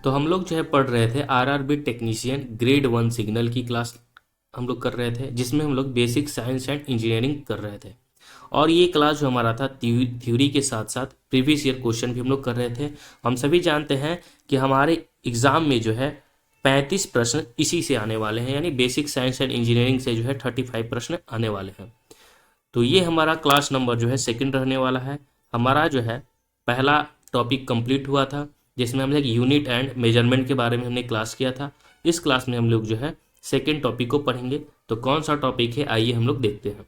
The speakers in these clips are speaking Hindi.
तो हम लोग जो है पढ़ रहे थे आरआरबी टेक्नीशियन ग्रेड 1 सिग्नल की क्लास हम लोग कर रहे थे, जिसमें हम लोग बेसिक साइंस एंड इंजीनियरिंग कर रहे थे। और ये क्लास जो हमारा था थ्योरी के साथ साथ प्रीवियस ईयर क्वेश्चन भी हम लोग कर रहे थे। हम सभी जानते हैं कि हमारे एग्जाम में जो है 35 प्रश्न इसी से आने वाले हैं, यानी बेसिक साइंस एंड इंजीनियरिंग से जो है 35 प्रश्न आने वाले हैं। तो ये हमारा क्लास नंबर जो है सेकंड रहने वाला है। हमारा जो है पहला टॉपिक कंप्लीट हुआ था, जिसमें हम लोग यूनिट एंड मेजरमेंट के बारे में हमने क्लास किया था। इस क्लास में हम लोग जो है सेकंड टॉपिक को पढ़ेंगे। तो कौन सा टॉपिक है, आइए हम लोग देखते हैं।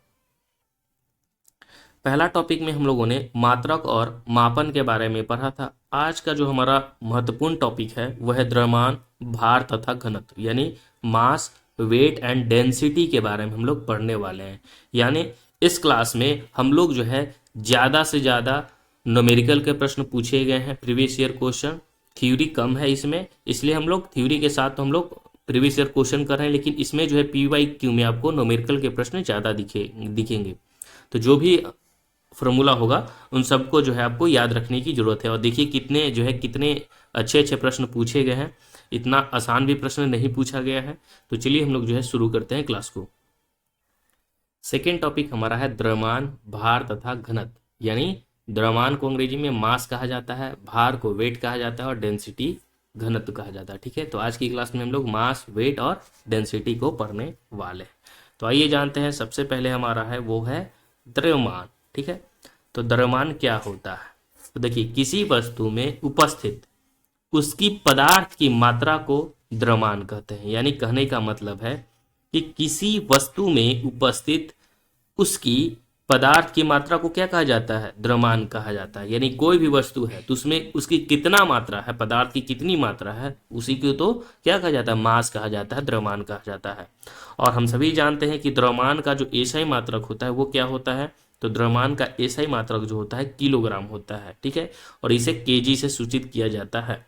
पहला टॉपिक में हम लोगों ने मात्रक और मापन के बारे में पढ़ा था। आज का जो हमारा महत्वपूर्ण टॉपिक है वह है द्रव्यमान, भार तथा घनत्व, यानी मास, वेट एंड डेंसिटी के बारे में हम लोग पढ़ने वाले हैं। यानी इस क्लास में हम लोग जो है ज़्यादा से ज़्यादा न्यूमेरिकल के प्रश्न पूछे गए हैं, प्रीवियस ईयर क्वेश्चन। थ्योरी कम है इसमें, इसलिए हम लोग थ्योरी के साथ तो हम लोग प्रीवियस ईयर क्वेश्चन कर रहे हैं, लेकिन इसमें जो है PYQ में आपको न्यूमेरिकल के प्रश्न ज़्यादा दिखेंगे। तो जो भी फॉर्मूला होगा उन सबको जो है आपको याद रखने की जरूरत है। और देखिए कितने अच्छे अच्छे प्रश्न पूछे गए हैं, इतना आसान भी प्रश्न नहीं पूछा गया है। तो चलिए हम लोग जो है शुरू करते हैं क्लास को। सेकेंड टॉपिक हमारा है द्रव्यमान, भार तथा घनत्व, यानी द्रव्यमान को अंग्रेजी में मास कहा जाता है, भार को वेट कहा जाता है और डेंसिटी घनत्व कहा जाता है। ठीक है, तो आज की क्लास में हम लोग मास, वेट और डेंसिटी को पढ़ने वाले हैं। तो आइए जानते हैं। सबसे पहले हमारा है वो है द्रव्यमान। ठीक है, तो द्रव्यमान क्या होता है? तो देखिए, किसी वस्तु में उपस्थित उसकी पदार्थ की मात्रा को द्रव्यमान कहते हैं। यानी कहने का मतलब है कि किसी वस्तु में उपस्थित उसकी पदार्थ की मात्रा को क्या कहा जाता है? द्रव्यमान कहा जाता है। यानी कोई भी वस्तु है तो उसमें उसकी कितना मात्रा है, पदार्थ की कितनी मात्रा है, उसी को तो क्या कहा जाता है? मास कहा जाता है, द्रव्यमान कहा जाता है। और हम सभी जानते हैं कि द्रव्यमान का जो एसआई मात्रक होता है वो क्या होता है? तो द्रव्यमान का एसआई मात्रक जो होता है किलोग्राम होता है। ठीक है, और इसे केजी से सूचित किया जाता है।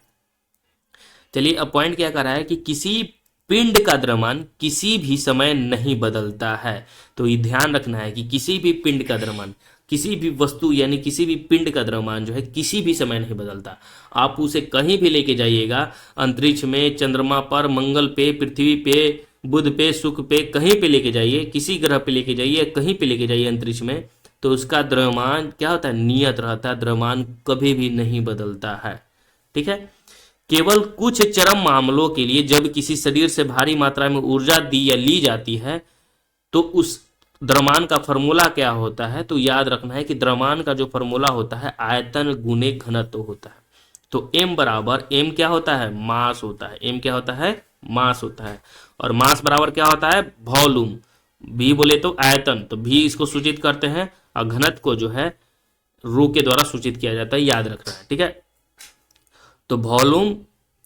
चलिए, अब पॉइंट क्या कर रहा है कि किसी पिंड का द्रव्यमान किसी भी समय नहीं बदलता है। तो ये ध्यान रखना है कि किसी भी पिंड का द्रव्यमान, किसी भी वस्तु यानी किसी भी पिंड का द्रव्यमान जो है किसी भी समय नहीं बदलता। आप उसे कहीं भी लेके जाइएगा, अंतरिक्ष में, चंद्रमा पर, मंगल पे, पृथ्वी पे, बुध पे, शुक्र पे, कहीं पे लेके जाइए, किसी ग्रह पे लेके जाइए, कहीं पे लेके जाइए अंतरिक्ष में, तो उसका द्रव्यमान क्या होता है? नियत रहता है। द्रव्यमान कभी भी नहीं बदलता है। ठीक है, केवल कुछ चरम मामलों के लिए जब किसी शरीर से भारी मात्रा में ऊर्जा दी या ली जाती है तो उस द्रव्यमान का फॉर्मूला क्या होता है? तो याद रखना है कि द्रव्यमान का जो फॉर्मूला होता है आयतन गुने घनत्व होता है। तो m बराबर, m क्या होता है? मास होता है। m क्या होता है? मास होता है। और मास बराबर क्या होता है? वॉल्यूम। v बोले तो आयतन, तो v इसको सूचित करते हैं, और घनत्व को जो है रो के द्वारा सूचित किया जाता है, याद रखना है। ठीक है, तो वॉल्यूम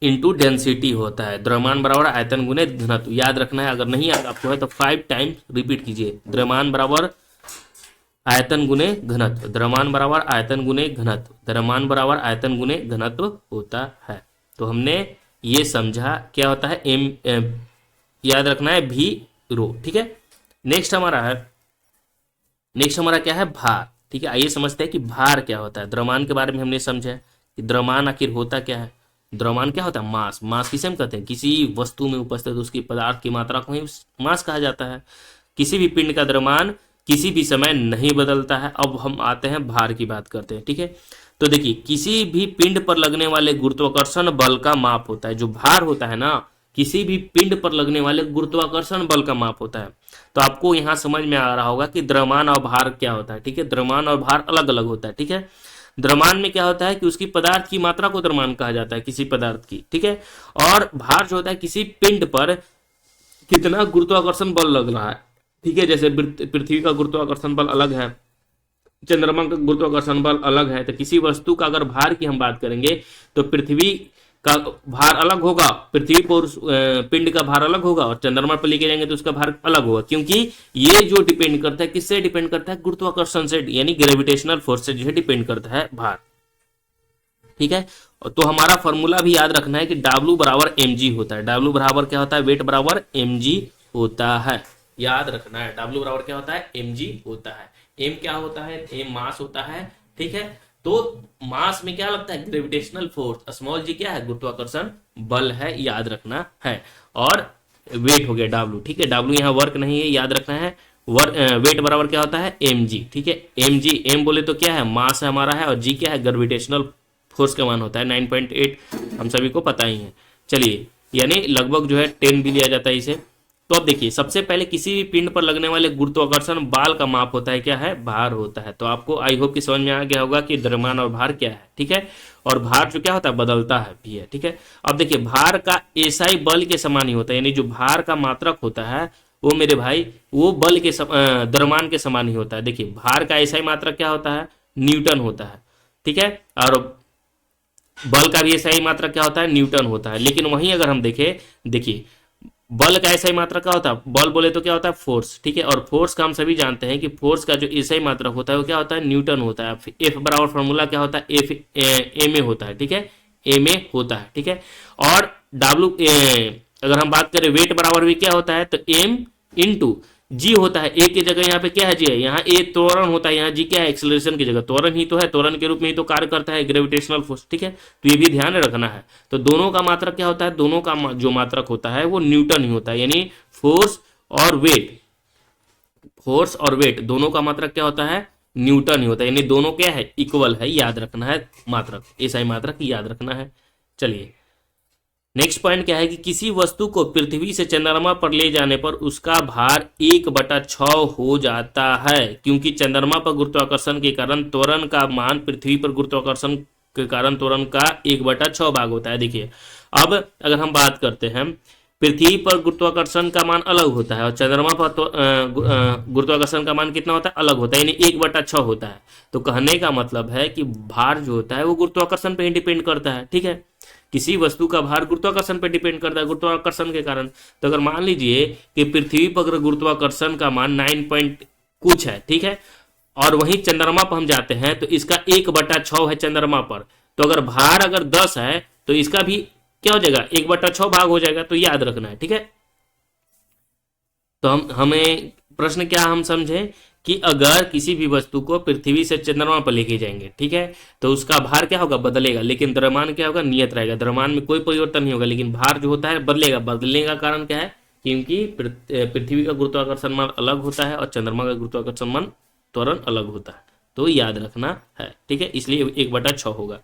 इंटू डेंसिटी होता है। द्रव्यमान बराबर आयतन गुने घनत्व, याद रखना है। अगर नहीं याद आपको है तो 5 टाइम्स रिपीट कीजिए। द्रव्यमान बराबर आयतन गुने घनत्व, द्रव्यमान बराबर आयतन गुने घनत्व, द्रव्यमान बराबर आयतन गुने घनत्व होता है। तो हमने ये समझा क्या होता है एम, याद रखना है भी रो। ठीक है, नेक्स्ट हमारा क्या है? भार। ठीक है, आइए समझते हैं कि भार क्या होता है। द्रव्यमान के बारे में हमने समझा कि द्रव्यमान आखिर होता क्या है। द्रव्यमान क्या होता है? मास। मास किसे हम कहते हैं? किसी वस्तु में उपस्थित उसकी पदार्थ की मात्रा को ही मास कहा जाता है। किसी भी पिंड का द्रव्यमान किसी भी समय नहीं बदलता है। अब हम आते हैं भार की बात करते हैं। ठीक है, तो देखिए, किसी भी पिंड पर लगने वाले गुरुत्वाकर्षण बल का माप होता है। जो भार होता है ना, किसी भी पिंड पर लगने वाले गुरुत्वाकर्षण बल का माप होता है। तो आपको यहां समझ में आ रहा होगा कि द्रव्यमान और भार क्या होता है। ठीक है, द्रव्यमान और भार अलग अलग होता है। ठीक है, द्रव्यमान में क्या होता है कि उसकी पदार्थ की मात्रा को द्रव्यमान कहा जाता है, किसी पदार्थ की। ठीक है, और भार जो होता है किसी पिंड पर कितना गुरुत्वाकर्षण बल लग रहा है। ठीक है, जैसे पृथ्वी का गुरुत्वाकर्षण बल अलग है, चंद्रमा का गुरुत्वाकर्षण बल अलग है। तो किसी वस्तु का अगर भार की हम बात करेंगे तो पृथ्वी का भार अलग होगा, पृथ्वी पर पिंड का भार अलग होगा, और चंद्रमा पर लेके जाएंगे तो उसका भार अलग होगा। क्योंकि ये जो डिपेंड करता है, किससे डिपेंड करता है? गुरुत्वाकर्षण से, यानी ग्रेविटेशनल फोर्स से जो है डिपेंड करता है भार। ठीक है, तो हमारा फॉर्मूला भी याद रखना है कि W बराबर mg होता है। W बराबर क्या होता है? वेट बराबर mg होता है। याद रखना है W बराबर क्या होता है? mg होता है। m क्या होता है? m मास होता है। ठीक है, तो मास में क्या लगता है, ग्रेविटेशनल फोर्स, स्मॉल जी क्या है, गुरुत्वाकर्षण बल है, याद रखना है। और वेट हो गया डब्ल्यू, ठीक है, डब्ल्यू यहाँ वर्क नहीं है, याद रखना है। वेट बराबर क्या होता है, एम जी, ठीक है, एम जी, एम बोले तो क्या है, मास है हमारा है, और जी क्या है, ग्रेविटेशनल फोर्स का मान होता है 9.8, हम सभी को पता ही है। चलिए, यानी लगभग जो है 10 भी लिया जाता है इसे। तो अब देखिए, सबसे पहले किसी भी पिंड पर लगने वाले गुरुत्वाकर्षण बल का माप होता है क्या है, भार होता है। तो आपको आई होप कि समझ में आ गया होगा कि द्रव्यमान और भार क्या है, ठीक है। और भार जो क्या होता है, बदलता है भी है, ठीक है। अब देखिए, भार का एसआई बल के समान ही होता है, यानी जो भार का मात्रक होता है वो मेरे भाई, वो बल के द्रव्यमान के समान ही होता है। देखिए, भार का एसआई मात्रक क्या होता है, न्यूटन होता है, ठीक है। और बल का भी एसआई मात्रक क्या होता है, न्यूटन होता है। लेकिन वहीं अगर हम देखें, देखिए बल का एसआई मात्रक क्या होता है, बल बोले तो क्या होता है, फोर्स, ठीक है। और फोर्स का हम सभी जानते हैं कि फोर्स का जो एसआई मात्रक होता है वो क्या होता है, न्यूटन होता है। एफ बराबर फॉर्मूला क्या होता है, एफ एम ए होता है, ठीक है, एम ए होता है, ठीक है। और डब्ल्यू अगर हम बात करें, वेट बराबर भी क्या होता है, तो एम इंटू जी होता है। ए की जगह यहाँ पे क्या है, जी है, यहाँ ए त्वरण होता है, यहाँ जी क्या है, एक्सेलरेशन की जगह त्वरण ही तो है, त्वरण के रूप में ही तो कार्य करता है ग्रेविटेशनल फोर्स, ठीक है। तो ये भी ध्यान रखना है। तो दोनों का मात्रक क्या होता है, दोनों का जो मात्रक होता है वो न्यूटन ही होता है, यानी फोर्स और वेट, फोर्स और वेट दोनों का मात्रक क्या होता है, न्यूटन ही होता है, यानी दोनों क्या है, इक्वल है, याद रखना है मात्रक, ऐसा ही मात्रक याद रखना है। चलिए, नेक्स्ट पॉइंट क्या है कि किसी वस्तु को पृथ्वी से चंद्रमा पर ले जाने पर उसका भार 1/6 हो जाता है, क्योंकि चंद्रमा पर गुरुत्वाकर्षण के कारण त्वरण का मान पृथ्वी पर गुरुत्वाकर्षण के कारण त्वरण का 1/6 भाग होता है। देखिए, अब अगर हम बात करते हैं, पृथ्वी पर गुरुत्वाकर्षण का मान अलग होता है और चंद्रमा पर गुरुत्वाकर्षण का मान कितना होता है, अलग होता है, यानी 1/6 होता है। तो कहने का मतलब है कि भार जो होता है वो गुरुत्वाकर्षण पे ही डिपेंड करता है, ठीक है। किसी वस्तु का भार गुरुत्वाकर्षण पर डिपेंड करता है, गुरुत्वाकर्षण के कारण। तो अगर मान लीजिए कि पृथ्वी पर गुरुत्वाकर्षण का मान 9 पॉइंट कुछ है, ठीक है, और वहीं चंद्रमा पर हम जाते हैं तो इसका 1/6 है चंद्रमा पर। तो अगर भार अगर 10 है तो इसका भी क्या हो जाएगा, 1/6 भाग हो जाएगा। तो याद रखना है, ठीक है। तो हमें प्रश्न क्या हम समझे कि अगर किसी भी वस्तु को पृथ्वी से चंद्रमा पर लेके जाएंगे, ठीक है, तो उसका भार क्या होगा, बदलेगा, लेकिन द्रव्यमान क्या होगा, नियत रहेगा। द्रव्यमान में कोई परिवर्तन नहीं होगा, लेकिन भार जो होता है बदलेगा। बदलने का कारण क्या है, क्योंकि पृथ्वी का गुरुत्वाकर्षण मान अलग होता है और चंद्रमा का गुरुत्वाकर्षण मान त्वरण अलग होता है। तो याद रखना है, ठीक है, इसलिए 1/6 होगा।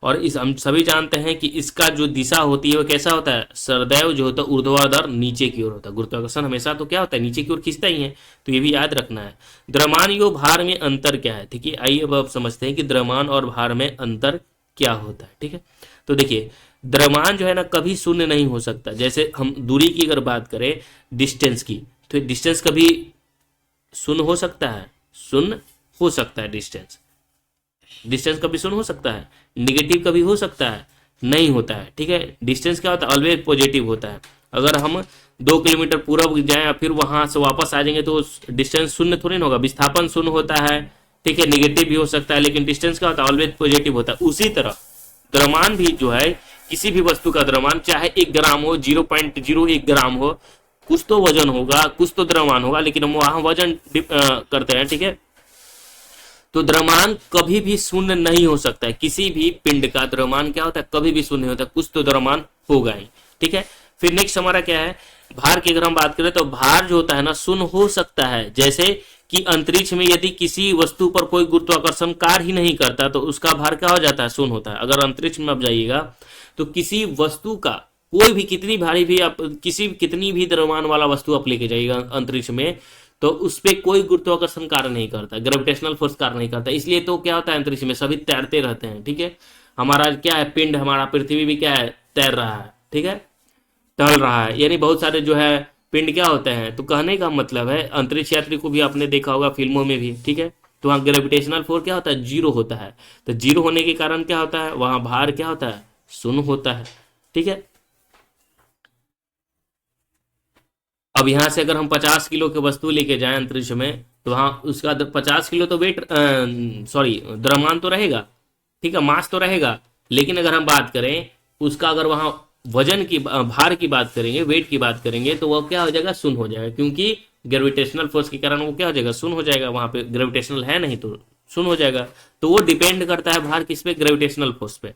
और इस हम सभी जानते हैं कि इसका जो दिशा होती है वो कैसा होता है, सदैव जो होता है ऊर्ध्वाधर नीचे की ओर होता है। गुरुत्वाकर्षण हमेशा तो क्या होता है, नीचे की ओर खींचता ही है। तो ये भी याद रखना है। द्रव्यमान यो भार में अंतर क्या है, ठीक है, आइए अब आप समझते हैं कि द्रव्यमान और भार में अंतर क्या होता है, ठीक है। तो देखिए, द्रव्यमान जो है ना कभी शून्य नहीं हो सकता। जैसे हम दूरी की अगर बात करें, डिस्टेंस की, तो डिस्टेंस कभी शून्य हो सकता है, शून्य हो सकता है डिस्टेंस, डिस्टेंस कभी शून्य हो सकता है, निगेटिव कभी हो सकता है, नहीं होता है, ठीक है। डिस्टेंस क्या होता है, ऑलवेज पॉजिटिव होता है। अगर हम 2 किलोमीटर पूरब जाएं फिर वहां से वापस आ जाएंगे तो डिस्टेंस शून्य थोड़ी ना होगा, विस्थापन शून्य होता है, ठीक है, निगेटिव भी हो सकता है, लेकिन डिस्टेंस क्या होता है, ऑलवेज पॉजिटिव होता है। उसी तरह द्रव्यमान भी जो है, किसी भी वस्तु का द्रव्यमान चाहे 1 ग्राम हो, 0.01 ग्राम हो, कुछ तो वजन होगा, कुछ तो द्रव्यमान होगा, लेकिन हम वहां वजन करते हैं, ठीक है। तो द्रव्यमान कभी भी शून्य नहीं हो सकता है। किसी भी पिंड का द्रव्यमान क्या होता है, कभी भी शून्य नहीं होता, कुछ तो द्रव्यमान होगा ही, ठीक है। फिर नेक्स्ट हमारा क्या है, भार की अगर हम बात करें तो भार जो होता है ना शून्य हो सकता है। जैसे कि अंतरिक्ष में यदि किसी वस्तु पर कोई गुरुत्वाकर्षण कार्य ही नहीं करता तो उसका भार क्या हो जाता है, शून्य होता है। अगर अंतरिक्ष में आप जाइएगा तो किसी वस्तु का कोई भी कितनी भारी भी आप कितनी भी द्रव्यमान वाला वस्तु आप लेके जाइएगा अंतरिक्ष में, तो उस पर कोई गुरुत्वाकर्षण कार्य नहीं करता, ग्रेविटेशनल फोर्स कार्य नहीं करता। इसलिए तो क्या होता है, अंतरिक्ष में सभी तैरते रहते हैं, ठीक है। हमारा क्या है, पिंड, हमारा पृथ्वी भी क्या है, तैर रहा है, ठीक है, टहल रहा है, यानी बहुत सारे जो है पिंड क्या होते हैं। तो कहने का मतलब है, अंतरिक्ष यात्री को भी आपने देखा होगा फिल्मों में भी, ठीक है, तो वहाँ ग्रेविटेशनल फोर्स क्या होता है, 0 होता है। तो 0 होने के कारण क्या होता है, वहां भार क्या होता है, शून्य होता है, ठीक है। अब यहाँ से अगर हम 50 किलो की वस्तु लेके जाएं अंतरिक्ष में, तो वहाँ उसका 50 किलो तो वेट, सॉरी, द्रव्यमान तो रहेगा, ठीक है, मास तो रहेगा। लेकिन अगर हम बात करें उसका, अगर वहाँ वजन की भार की बात करेंगे, वेट की बात करेंगे, तो वो क्या हो जाएगा, शून्य हो जाएगा, क्योंकि ग्रेविटेशनल फोर्स के कारण वो क्या हो जाएगा, शून्य हो जाएगा। वहां पे ग्रेविटेशनल है नहीं, तो शून्य हो जाएगा। तो वो डिपेंड करता है भार किस पे, ग्रेविटेशनल फोर्स पे।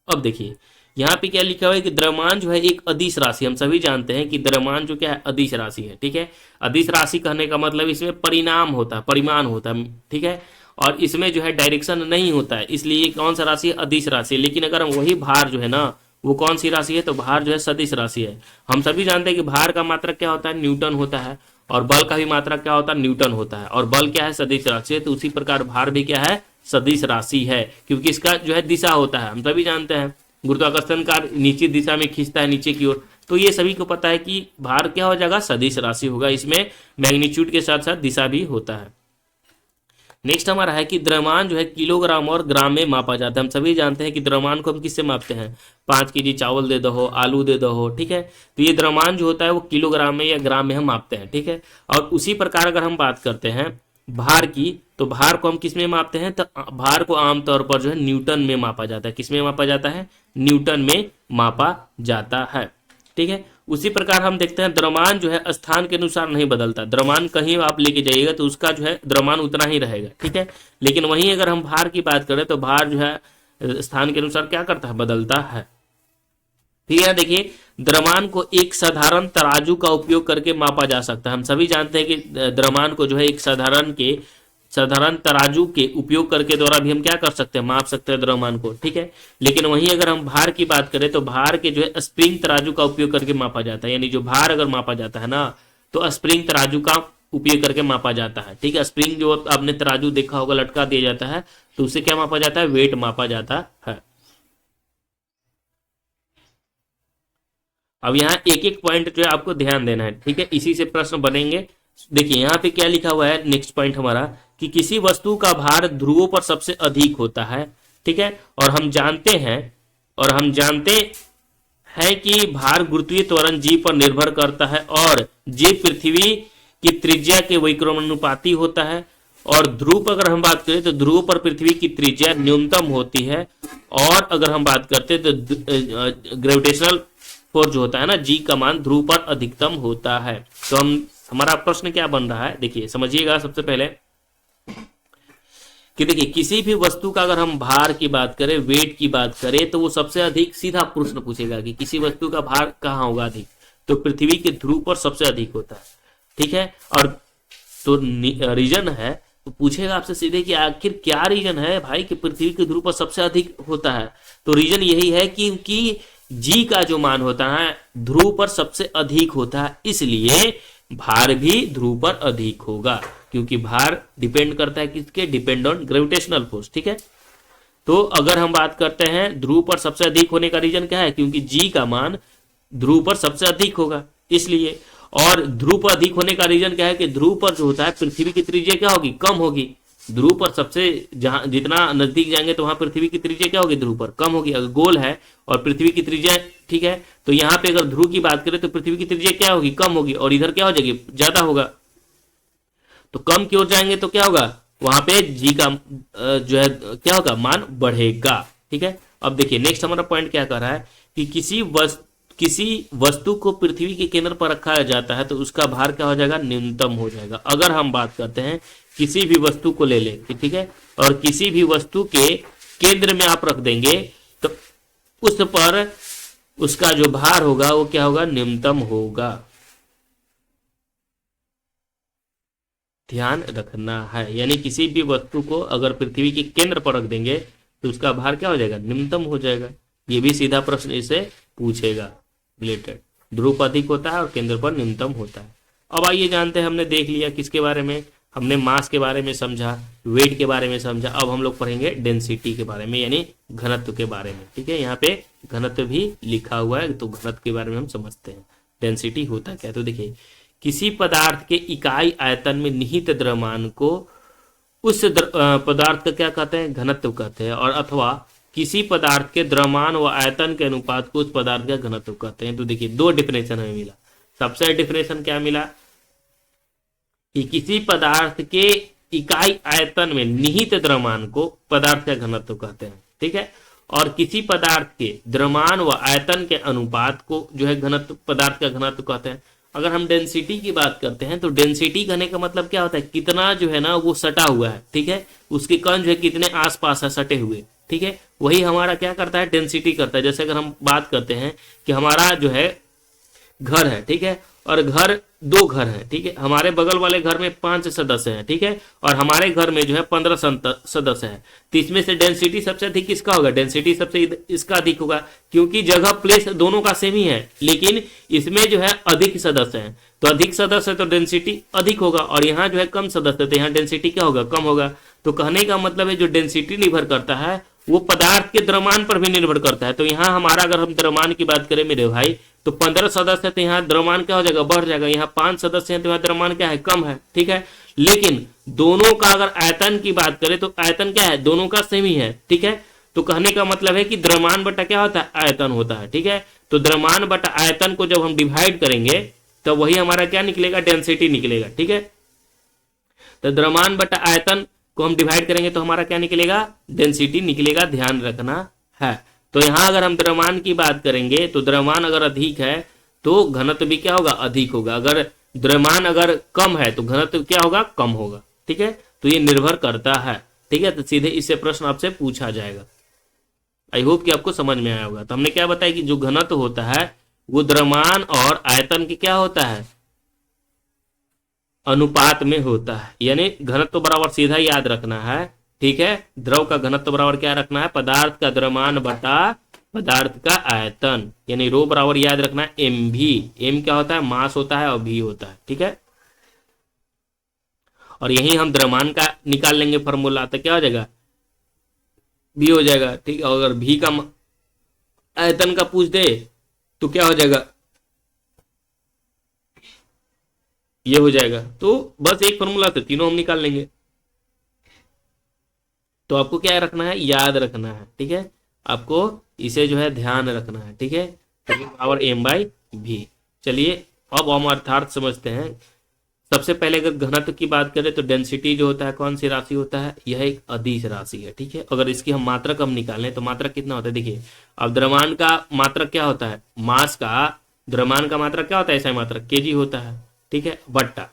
अब देखिए यहाँ पे क्या लिखा हुआ है कि द्रव्यमान जो है एक अदिश राशि, हम सभी जानते हैं कि द्रव्यमान जो क्या है, अदिश राशि है। ठीक है, अदिश राशि कहने का मतलब इसमें परिणाम होता है, परिमाण होता है। ठीक है, और इसमें जो है डायरेक्शन नहीं होता है, इसलिए ये कौन सा राशि है, अदिश राशि है। लेकिन अगर हम वही भार जो है ना, वो कौन सी राशि है, तो भार जो है सदिश राशि है। हम सभी जानते हैं कि भार का मात्रक क्या होता है, न्यूटन होता है, और बल का भी मात्रक क्या होता है, न्यूटन होता है, और बल क्या है, सदिश राशि है। तो उसी प्रकार भार भी क्या है, सदिश राशि है, क्योंकि इसका जो है दिशा होता है, हम सभी जानते हैं गुरुत्वाकर्षण का नीचे दिशा में खींचता है, नीचे की ओर। तो ये सभी को पता है कि भार क्या हो जाएगा, सदिश राशि होगा। इसमें मैग्नीट्यूड के साथ साथ दिशा भी होता है। नेक्स्ट हमारा है कि द्रव्यमान जो है किलोग्राम और ग्राम में मापा जाता है। हम सभी जानते हैं कि द्रव्यमान को हम किससे मापते हैं, 5 kg चावल दे दो, आलू दे दो। ठीक है, तो ये द्रव्यमान जो होता है वो किलोग्राम में या ग्राम में हम मापते हैं। ठीक है, और उसी प्रकार अगर हम बात करते हैं भार की, तो भार को हम किस में मापते हैं, तो भार को आमतौर पर जो है न्यूटन में मापा जाता है। किस में मापा जाता है, न्यूटन में मापा जाता है। ठीक है, उसी प्रकार हम देखते हैं द्रव्यमान जो है स्थान के अनुसार नहीं बदलता। द्रव्यमान कहीं आप लेके जाइएगा तो उसका जो है द्रव्यमान उतना ही रहेगा। ठीक है, लेकिन वहीं अगर हम भार की बात करें तो भार जो है स्थान के अनुसार क्या करता है, बदलता है। फिर यहाँ देखिए द्रव्यमान को एक साधारण तराजू का उपयोग करके मापा जा सकता है। हम सभी जानते हैं कि द्रव्यमान को जो है एक साधारण तराजू के उपयोग करके द्वारा भी हम क्या कर सकते हैं, माप सकते हैं द्रव्यमान को। ठीक है, लेकिन वहीं अगर हम भार की बात करें तो भार के जो है स्प्रिंग तराजू का उपयोग करके मापा जाता है। यानी जो भार अगर मापा जाता है ना, तो स्प्रिंग तराजू का उपयोग करके मापा जाता है। ठीक है, स्प्रिंग जो आपने तराजू देखा होगा लटका दिया जाता है, तो उससे क्या मापा जाता है, वेट मापा जाता है। अब यहाँ एक एक पॉइंट जो है आपको ध्यान देना है। ठीक है, इसी से प्रश्न बनेंगे। देखिए यहाँ पे क्या लिखा हुआ है, नेक्स्ट पॉइंट हमारा, कि किसी वस्तु का भार ध्रुवों पर सबसे अधिक होता है। ठीक है, और हम जानते हैं कि भार गुरुत्वीय त्वरण जी पर निर्भर करता है, और जी पृथ्वी की त्रिज्या के विक्रमानुपाती होता है। और ध्रुव पर अगर हम बात करें तो ध्रुव पर पृथ्वी की त्रिज्या न्यूनतम होती है। और अगर हम बात करते हैं तो ग्रेविटेशनल फोर्स जो होता है ना, जी का मान ध्रुव पर अधिकतम होता है। तो हमारा प्रश्न क्या बन रहा है, देखिए समझिएगा। सबसे पहले कि देखिए किसी भी वस्तु का अगर हम भार की बात करें, वेट की बात करें, तो वो सबसे अधिक सीधा प्रश्न पूछेगा कि किसी वस्तु का भार कहाँ होगा अधिक, तो पृथ्वी के ध्रुव पर सबसे अधिक होता है। ठीक है, और तो रीजन है, तो पूछेगा आपसे सीधे कि आखिर क्या रीजन है भाई कि पृथ्वी के ध्रुव पर सबसे अधिक होता है। तो रीजन यही है कि जी का जो मान होता है ध्रुव पर सबसे अधिक होता है, इसलिए भार भी ध्रुव पर अधिक होगा, क्योंकि भार डिपेंड करता है किसके, डिपेंड ऑन ग्रेविटेशनल फोर्स। ठीक है, तो अगर हम बात करते हैं ध्रुव पर सबसे अधिक होने का रीजन क्या है, क्योंकि जी का मान ध्रुव पर सबसे अधिक होगा इसलिए। और ध्रुव पर अधिक होने का रीजन क्या है कि ध्रुव पर जो होता है पृथ्वी की त्रिज्या क्या होगी, कम होगी। ध्रुव पर सबसे जहां जितना नजदीक जाएंगे तो वहां पृथ्वी की त्रिज्या क्या होगी, ध्रुव पर कम होगी। अगर गोल है और पृथ्वी की त्रिज्या, ठीक है, तो यहाँ पे अगर ध्रुव की बात करें तो पृथ्वी की त्रिज्या क्या होगी, कम होगी, और इधर क्या हो जाएगी, ज्यादा होगा। तो कम की ओर जाएंगे तो क्या होगा, वहां पे जी का जो है क्या होगा, मान बढ़ेगा। ठीक है, अब देखिए नेक्स्ट हमारा पॉइंट क्या कर रहा है कि किसी वस्तु को पृथ्वी के केंद्र पर रखा जाता है तो उसका भार क्या हो जाएगा, न्यूनतम हो जाएगा। अगर हम बात करते हैं किसी भी वस्तु को ले लें, ठीक है, और किसी भी वस्तु के केंद्र में आप रख देंगे तो उस पर उसका जो भार होगा वो क्या होगा, न्यूनतम होगा। ध्यान रखना है, यानी किसी भी वस्तु को अगर पृथ्वी के केंद्र पर रख देंगे तो उसका भार क्या हो जाएगा, न्यूनतम हो जाएगा। ये भी सीधा प्रश्न इसे पूछेगा रिलेटेड। ध्रुव पर अधिक होता है और केंद्र पर न्यूनतम होता है। अब आइए जानते हैं, हमने देख लिया किसके बारे में, हमने मास के बारे में समझा, वेट के बारे में समझा। अब हम लोग पढ़ेंगे डेंसिटी के बारे में, यानी घनत्व के बारे में। ठीक है, यहाँ पे घनत्व भी लिखा हुआ है, तो घनत्व के बारे में हम समझते हैं डेंसिटी होता क्या है। तो देखिए किसी पदार्थ के इकाई आयतन में निहित द्रव्यमान को उस पदार्थ का क्या कहते हैं, घनत्व कहते हैं, और अथवा किसी पदार्थ के द्रव्यमान व आयतन के अनुपात को उस पदार्थ का घनत्व कहते हैं। तो देखिए दो डिफिनेशन हमें मिला। सबसे डिफिनेशन क्या मिला कि किसी पदार्थ के इकाई आयतन में निहित द्रव्यमान को पदार्थ का घनत्व कहते हैं। ठीक है, और किसी पदार्थ के द्रव्यमान व आयतन के अनुपात को जो है घनत्व, पदार्थ का घनत्व कहते हैं। अगर हम डेंसिटी की बात करते हैं तो डेंसिटी कहने का मतलब क्या होता है, कितना जो है ना वो सटा हुआ है, ठीक है, उसके कण जो है कितने आसपास है सटे हुए, ठीक है, वही हमारा क्या करता है, डेंसिटी करता है। जैसे अगर हम बात करते हैं कि हमारा जो है घर है, ठीक है, और घर दो घर है, ठीक है, हमारे बगल वाले घर में 5 सदस्य हैं, ठीक है, और हमारे घर में जो है 15 सदस्य है, तो इसमें से डेंसिटी सबसे अधिक किसका होगा, डेंसिटी सबसे इसका अधिक होगा, क्योंकि जगह प्लेस दोनों का सेम ही है, लेकिन इसमें जो है अधिक सदस्य हैं, तो अधिक सदस्य है तो डेंसिटी अधिक होगा, और यहाँ जो है कम सदस्य तो यहाँ डेंसिटी क्या होगा, कम होगा। तो कहने का मतलब है जो डेंसिटी निर्भर करता है वो पदार्थ के द्रव्यमान पर भी निर्भर करता है। तो यहाँ हमारा अगर हम द्रव्यमान की बात करें मेरे भाई, तो 15 सदस्य है तो यहाँ द्रव्यमान क्या हो जाएगा, बढ़ जाएगा, यहाँ 5 सदस्य हैं तो यहाँ द्रव्यमान क्या है, कम है, ठीक है। लेकिन दोनों का अगर आयतन की बात करें तो आयतन क्या है, दोनों का सेम ही है, ठीक है। तो कहने का मतलब है कि द्रव्यमान बटा क्या होता है, आयतन होता है, ठीक है। तो द्रव्यमान बटा आयतन को जब हम डिवाइड करेंगे तो वही हमारा क्या निकलेगा, डेंसिटी निकलेगा, ठीक है। तो द्रव्यमान बटा आयतन को हम डिवाइड करेंगे तो हमारा क्या निकलेगा, डेंसिटी निकलेगा, ध्यान रखना है। तो यहां अगर हम द्रव्यमान की बात करेंगे तो द्रव्यमान अगर अधिक है तो घनत्व भी क्या होगा, अधिक होगा, अगर द्रव्यमान अगर कम है तो घनत्व क्या होगा, कम होगा, ठीक है। तो ये निर्भर करता है, ठीक है। तो सीधे इससे प्रश्न आपसे पूछा जाएगा। आई होप कि आपको समझ में आया होगा। तो हमने क्या बताया कि जो घनत्व होता है वो द्रव्यमान और आयतन की क्या होता है, अनुपात में होता है, यानी घनत्व बराबर सीधा याद रखना है, ठीक है। द्रव का घनत्व बराबर क्या रखना है, पदार्थ का द्रव्यमान बटा पदार्थ का आयतन, यानी रो बराबर याद रखना है एम भी। एम क्या होता है, मास होता है, और भी होता है, ठीक है। और यही हम द्रव्यमान का निकाल लेंगे फॉर्मूला, तो क्या हो जाएगा, भी हो जाएगा, ठीक है। अगर भी का आयतन का पूछ दे तो क्या हो जाएगा, ये हो जाएगा। तो बस एक फॉर्मूला से तीनों हम निकाल लेंगे। तो आपको क्या रखना है, याद रखना है, ठीक है, आपको इसे जो है ध्यान रखना है, ठीक है। पावर एम बाई भी। चलिए अब हम अर्थार्थ समझते हैं। सबसे पहले अगर घनत्व की बात करें तो डेंसिटी जो होता है कौन सी राशि होता है, यह एक अदिश राशि है, ठीक है। अगर इसकी हम मात्रक हम निकालें तो मात्रक कितना होता है, देखिए अब द्रव्यमान का मात्रक क्या होता है, मास का द्रव्यमान का मात्रक क्या होता है, ऐसा मात्रक केजी होता है, ठीक है, बट्टा।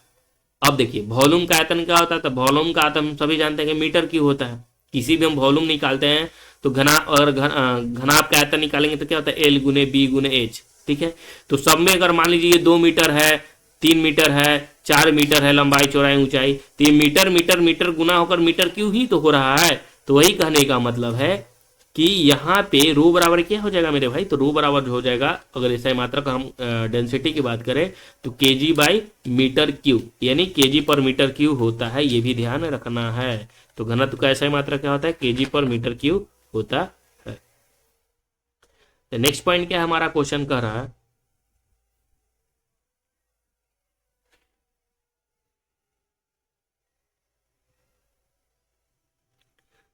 अब देखिए वॉल्यूम का आयतन क्या होता है, तो वॉल्यूम का आयतन हम सभी जानते हैं कि मीटर क्यूब होता है। किसी भी हम वॉल्यूम निकालते हैं तो घनाभ का आयतन निकालेंगे तो क्या होता है, एल गुने बी गुने एच, ठीक है। तो सब में अगर मान लीजिए 2 मीटर है, 3 मीटर है, 4 मीटर है लंबाई चौड़ाई ऊंचाई, तो ये मीटर मीटर मीटर गुना होकर मीटर क्यूब ही तो हो रहा है। तो वही कहने का मतलब है कि यहाँ पे रो बराबर क्या हो जाएगा मेरे भाई, तो रो बराबर हो जाएगा, अगर ऐसा मात्रक हम डेंसिटी की बात करें तो केजी बाई मीटर क्यूब, यानी केजी पर मीटर क्यूब होता है, ये भी ध्यान रखना है। तो घनत्व का ऐसा मात्रक क्या होता है, केजी पर मीटर क्यूब होता है। नेक्स्ट पॉइंट क्या है हमारा, क्वेश्चन कह रहा है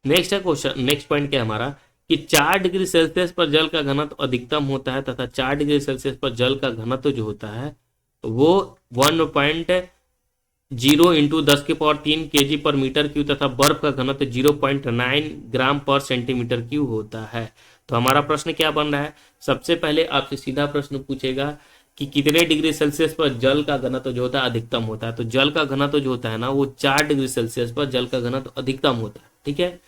नेक्स्ट है क्वेश्चन, नेक्स्ट पॉइंट क्या है हमारा कि 4 डिग्री सेल्सियस पर जल का घनत्व अधिकतम होता है तथा 4 डिग्री सेल्सियस पर जल का घनत्व जो होता है वो 1.0 इंटू 10⁻³ केजी पर मीटर क्यूब तथा बर्फ का घनत्व 0.9 ग्राम पर सेंटीमीटर क्यूब होता है। तो हमारा प्रश्न क्या बन रहा है, सबसे पहले आपसे सीधा प्रश्न पूछेगा कि कितने डिग्री सेल्सियस पर जल का घनत्व जो होता है अधिकतम होता है। तो जल का घनत्व जो होता है ना वो 4 डिग्री सेल्सियस पर जल का घनत्व अधिकतम होता है, ठीक है।